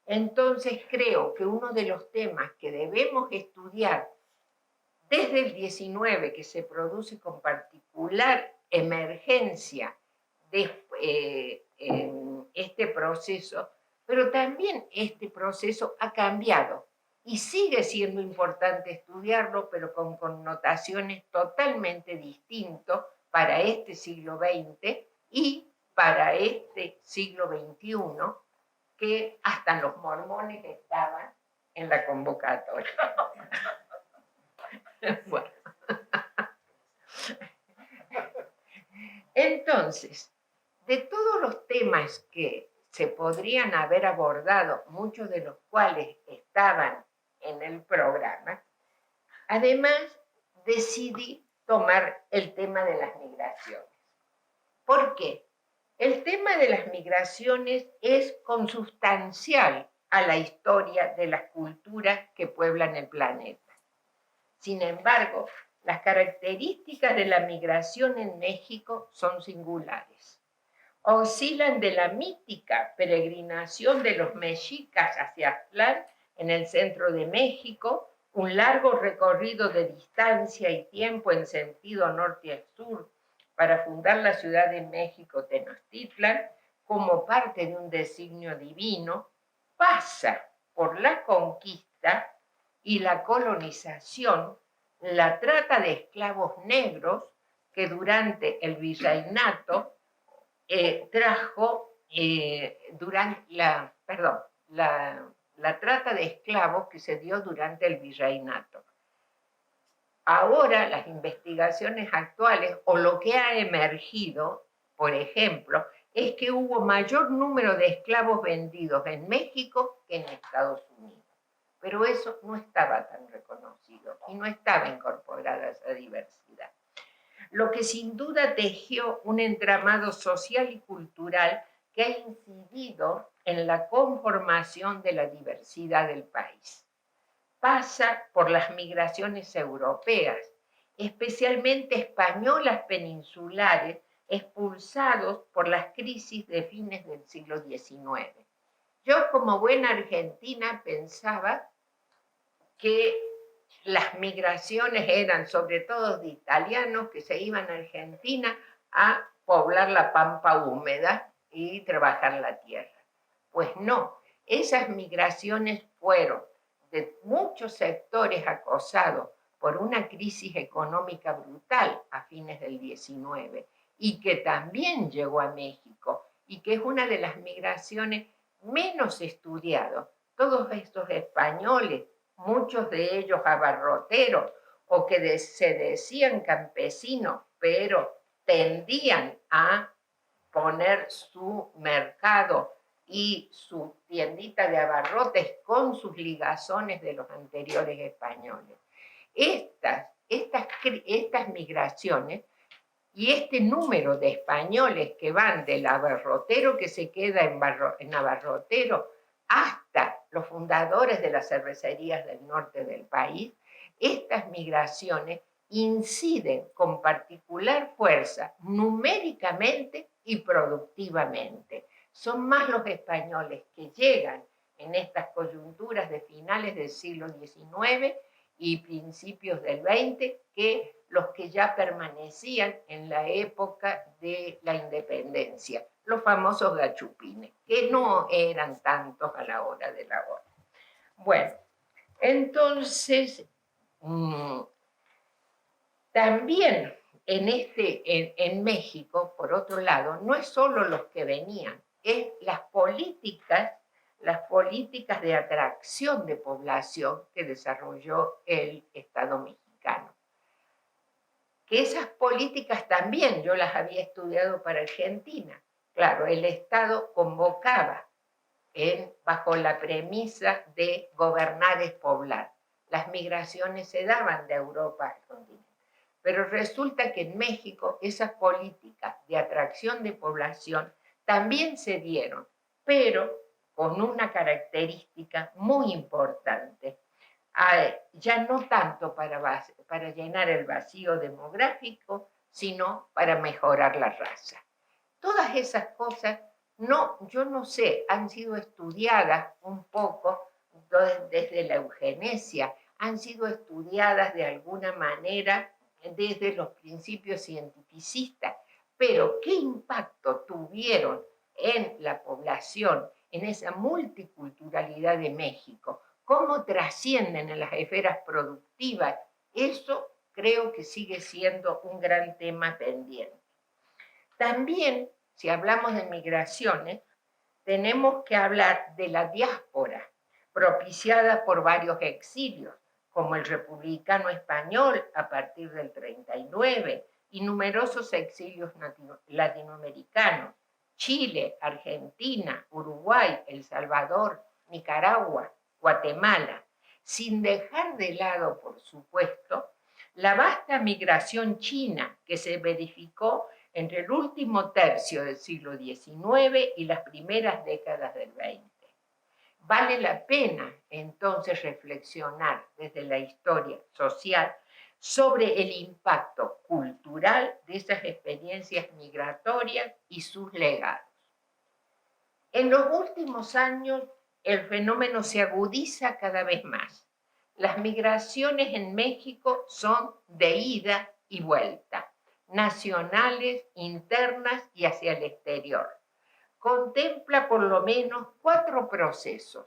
Entonces creo que uno de los temas que debemos estudiar desde el 19, que se produce con particular emergencia de este proceso, pero también este proceso ha cambiado y sigue siendo importante estudiarlo, pero con connotaciones totalmente distintas para este siglo XX y para este siglo XXI, que hasta los mormones estaban en la convocatoria. Bueno. Entonces, de todos los temas que se podrían haber abordado, muchos de los cuales estaban en el programa, además decidí tomar el tema de las migraciones. ¿Por qué? El tema de las migraciones es consustancial a la historia de las culturas que pueblan el planeta. Sin embargo, las características de la migración en México son singulares. Oscilan de la mítica peregrinación de los mexicas hacia Aztlán, en el centro de México, un largo recorrido de distancia y tiempo en sentido norte a sur para fundar la Ciudad de México Tenochtitlan como parte de un designio divino, pasa por la conquista y la colonización, la trata de esclavos negros que durante el virreinato la trata de esclavos que se dio durante el virreinato. Ahora las investigaciones actuales o lo que ha emergido, por ejemplo, es que hubo mayor número de esclavos vendidos en México que en Estados Unidos. Pero eso no estaba tan reconocido y no estaba incorporada a esa diversidad. Lo que sin duda tejió un entramado social y cultural que ha incidido en la conformación de la diversidad del país. Pasa por las migraciones europeas, especialmente españolas peninsulares, expulsados por las crisis de fines del siglo XIX. Yo, como buena argentina, pensaba que las migraciones eran sobre todo de italianos que se iban a Argentina a poblar la pampa húmeda y trabajar la tierra. Pues no, esas migraciones fueron de muchos sectores acosados por una crisis económica brutal a fines del 19 y que también llegó a México y que es una de las migraciones menos estudiadas. Todos estos españoles, muchos de ellos abarroteros o que se decían campesinos, pero tendían a poner su mercado y su tiendita de abarrotes con sus ligazones de los anteriores españoles. Estas migraciones y este número de españoles que van del abarrotero que se queda en abarrotero hasta los fundadores de las cervecerías del norte del país, estas migraciones inciden con particular fuerza numéricamente y productivamente. Son más los españoles que llegan en estas coyunturas de finales del siglo XIX y principios del XX que los que ya permanecían en la época de la independencia, los famosos gachupines, que no eran tantos a la hora de la hora. Bueno, entonces, también en México, por otro lado, no es solo los que venían, es las políticas de atracción de población que desarrolló el Estado mexicano. Que esas políticas también yo las había estudiado para Argentina. Claro, el Estado convocaba bajo la premisa de gobernar es poblar. Las migraciones se daban de Europa al continente. Pero resulta que en México esas políticas de atracción de población también se dieron, pero con una característica muy importante. Ya no tanto para llenar el vacío demográfico, sino para mejorar la raza. Todas esas cosas, yo no sé, han sido estudiadas un poco desde la eugenesia, han sido estudiadas de alguna manera desde los principios cientificistas, pero ¿qué impacto tuvieron en la población, en esa multiculturalidad de México? ¿Cómo trascienden en las esferas productivas? Eso creo que sigue siendo un gran tema pendiente. También, si hablamos de migraciones, tenemos que hablar de la diáspora, propiciada por varios exilios, como el republicano español a partir del 39 y numerosos exilios latinoamericanos, Chile, Argentina, Uruguay, El Salvador, Nicaragua, Guatemala, sin dejar de lado, por supuesto, la vasta migración china que se verificó entre el último tercio del siglo XIX y las primeras décadas del XX. Vale la pena entonces reflexionar desde la historia social sobre el impacto cultural de esas experiencias migratorias y sus legados. En los últimos años, el fenómeno se agudiza cada vez más. Las migraciones en México son de ida y vuelta, nacionales, internas y hacia el exterior. Contempla por lo menos 4 procesos.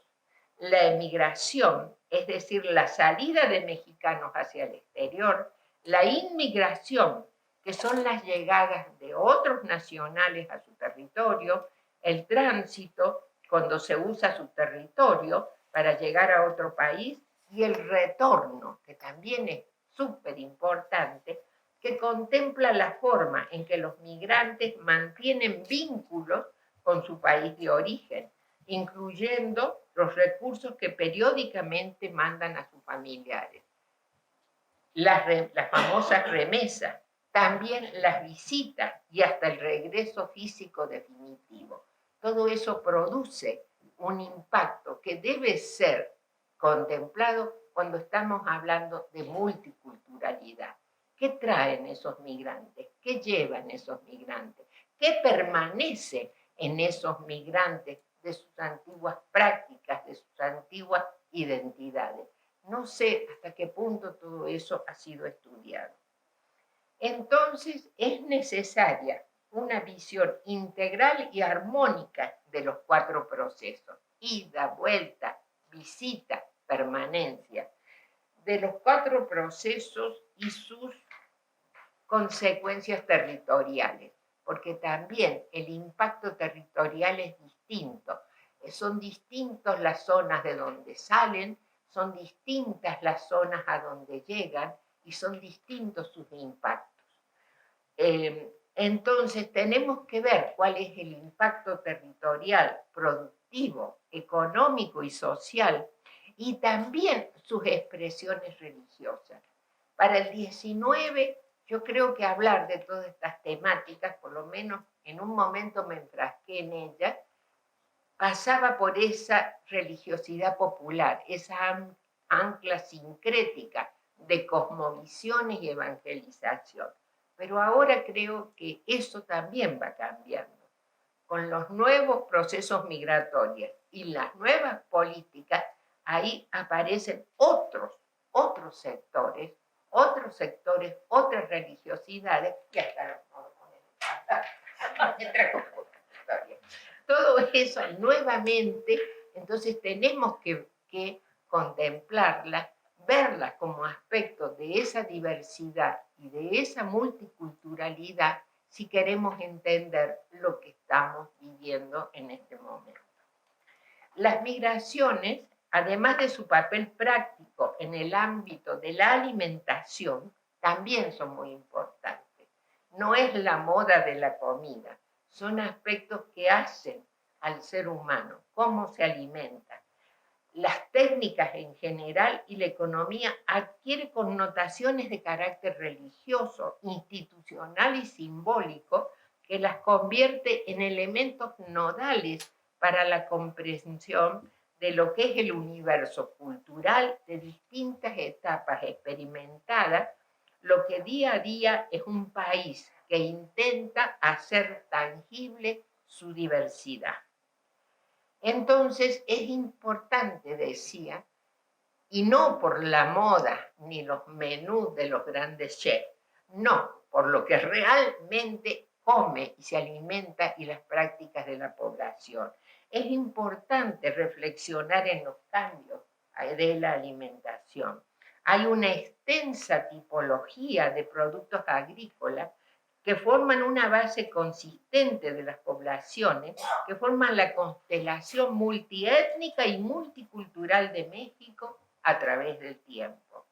La emigración, es decir, la salida de mexicanos hacia el exterior, la inmigración, que son las llegadas de otros nacionales a su territorio, el tránsito, cuando se usa su territorio para llegar a otro país, y el retorno, que también es súper importante, que contempla la forma en que los migrantes mantienen vínculos con su país de origen, incluyendo los recursos que periódicamente mandan a sus familiares. Las famosas remesas, también las visitas y hasta el regreso físico definitivo. Todo eso produce un impacto que debe ser contemplado cuando estamos hablando de multiculturalidad. ¿Qué traen esos migrantes? ¿Qué llevan esos migrantes? ¿Qué permanece en esos migrantes de sus antiguas prácticas, de sus antiguas identidades? No sé hasta qué punto todo eso ha sido estudiado. Entonces, es necesaria una visión integral y armónica de los 4 procesos: ida, vuelta, visita, permanencia de los 4 procesos y sus consecuencias territoriales, porque también el impacto territorial es distinto. Son distintas las zonas de donde salen, son distintas las zonas a donde llegan y son distintos sus impactos. Entonces tenemos que ver cuál es el impacto territorial, productivo, económico y social, y también sus expresiones religiosas. Para el 19, yo creo que hablar de todas estas temáticas, por lo menos en un momento me enfrasqué en ellas, pasaba por esa religiosidad popular, esa ancla sincrética de cosmovisiones y evangelización. Pero ahora creo que eso también va cambiando. Con los nuevos procesos migratorios y las nuevas políticas, ahí aparecen otros sectores, otras religiosidades, que hasta los todo eso nuevamente, entonces tenemos que contemplarlas, verlas como aspectos de esa diversidad y de esa multiculturalidad si queremos entender lo que estamos viviendo en este momento. Las migraciones, además de su papel práctico en el ámbito de la alimentación, también son muy importantes. No es la moda de la comida, son aspectos que hacen al ser humano, cómo se alimenta. Las técnicas en general y la economía adquiere connotaciones de carácter religioso, institucional y simbólico que las convierte en elementos nodales para la comprensión de lo que es el universo cultural de distintas etapas experimentadas, lo que día a día es un país que intenta hacer tangible su diversidad. Entonces es importante, decía, y no por la moda ni los menús de los grandes chefs, no, por lo que realmente come y se alimenta y las prácticas de la población. Es importante reflexionar en los cambios de la alimentación. Hay una extensa tipología de productos agrícolas que forman una base consistente de las poblaciones, que forman la constelación multiétnica y multicultural de México a través del tiempo.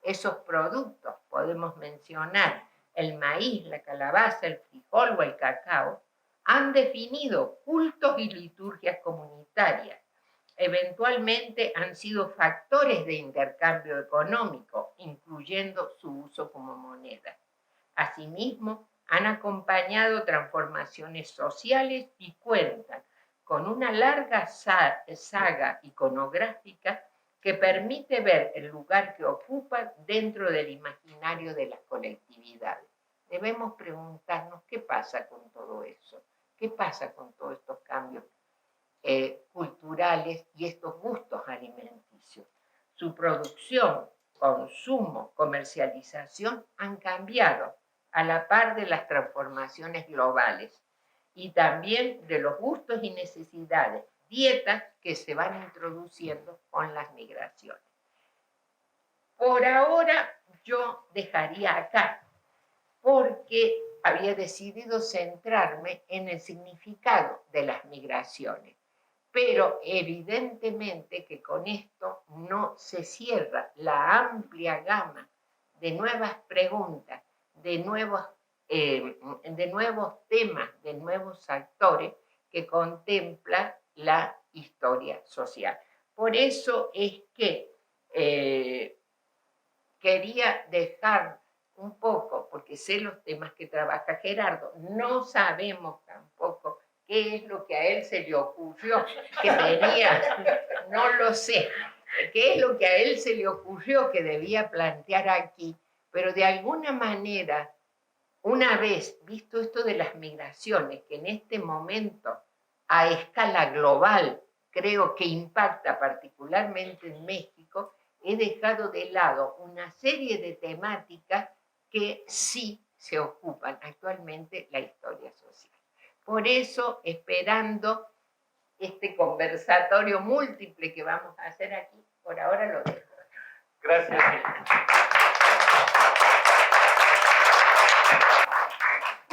Esos productos, podemos mencionar el maíz, la calabaza, el frijol o el cacao, han definido cultos y liturgias comunitarias. Eventualmente han sido factores de intercambio económico, incluyendo su uso como moneda. Asimismo, han acompañado transformaciones sociales y cuentan con una larga saga iconográfica que permite ver el lugar que ocupan dentro del imaginario de las colectividades. Debemos preguntarnos qué pasa con todo eso, qué pasa con todos estos cambios culturales y estos gustos alimenticios. Su producción, consumo, comercialización han cambiado a la par de las transformaciones globales y también de los gustos y necesidades, dietas que se van introduciendo con las migraciones. Por ahora yo dejaría acá, porque había decidido centrarme en el significado de las migraciones. Pero evidentemente que con esto no se cierra la amplia gama de nuevas preguntas, de nuevos temas, de nuevos actores que contempla la historia social. Por eso es que quería dejar un poco, porque sé los temas que trabaja Gerardo, no sabemos tampoco qué es lo que a él se le ocurrió, que tenía, no lo sé, qué es lo que a él se le ocurrió que debía plantear aquí, pero de alguna manera, una vez visto esto de las migraciones, que en este momento a escala global creo que impacta particularmente en México, he dejado de lado una serie de temáticas que sí se ocupan actualmente la historia social. Por eso, esperando este conversatorio múltiple que vamos a hacer aquí, Por ahora lo dejo. Gracias.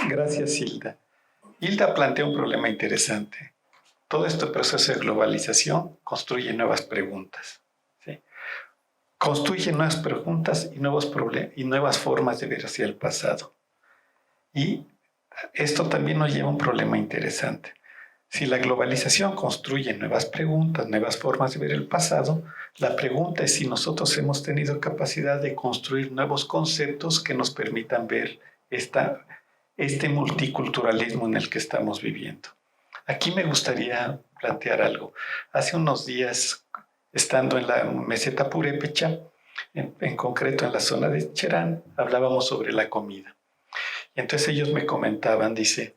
Gracias, Hilda. Hilda plantea un problema interesante. Todo este proceso de globalización construye nuevas preguntas, ¿sí? Construye nuevas preguntas y nuevas formas de ver hacia el pasado. Y esto también nos lleva a un problema interesante. Si la globalización construye nuevas preguntas, nuevas formas de ver el pasado, la pregunta es si nosotros hemos tenido capacidad de construir nuevos conceptos que nos permitan ver este multiculturalismo en el que estamos viviendo. Aquí me gustaría plantear algo. Hace unos días, estando en la meseta purépecha, en concreto en la zona de Cherán, hablábamos sobre la comida. Y entonces ellos me comentaban, dice,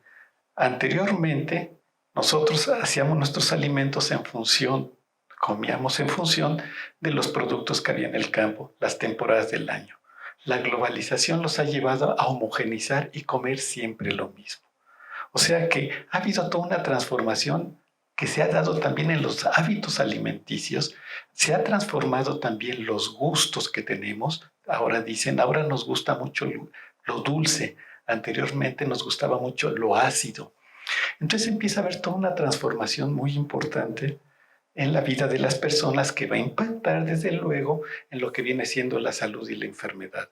anteriormente nosotros hacíamos nuestros alimentos comíamos en función de los productos que había en el campo, las temporadas del año. La globalización los ha llevado a homogeneizar y comer siempre lo mismo. O sea que ha habido toda una transformación que se ha dado también en los hábitos alimenticios, se ha transformado también los gustos que tenemos. Ahora dicen, ahora nos gusta mucho lo dulce, anteriormente nos gustaba mucho lo ácido. Entonces empieza a haber toda una transformación muy importante en la vida de las personas que va a impactar desde luego en lo que viene siendo la salud y la enfermedad.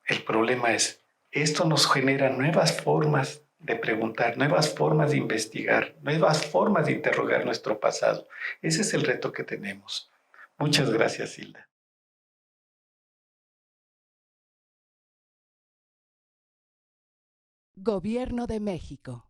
El problema es, esto nos genera nuevas formas de preguntar, nuevas formas de investigar, nuevas formas de interrogar nuestro pasado. Ese es el reto que tenemos. Muchas gracias, Hilda. Gobierno de México.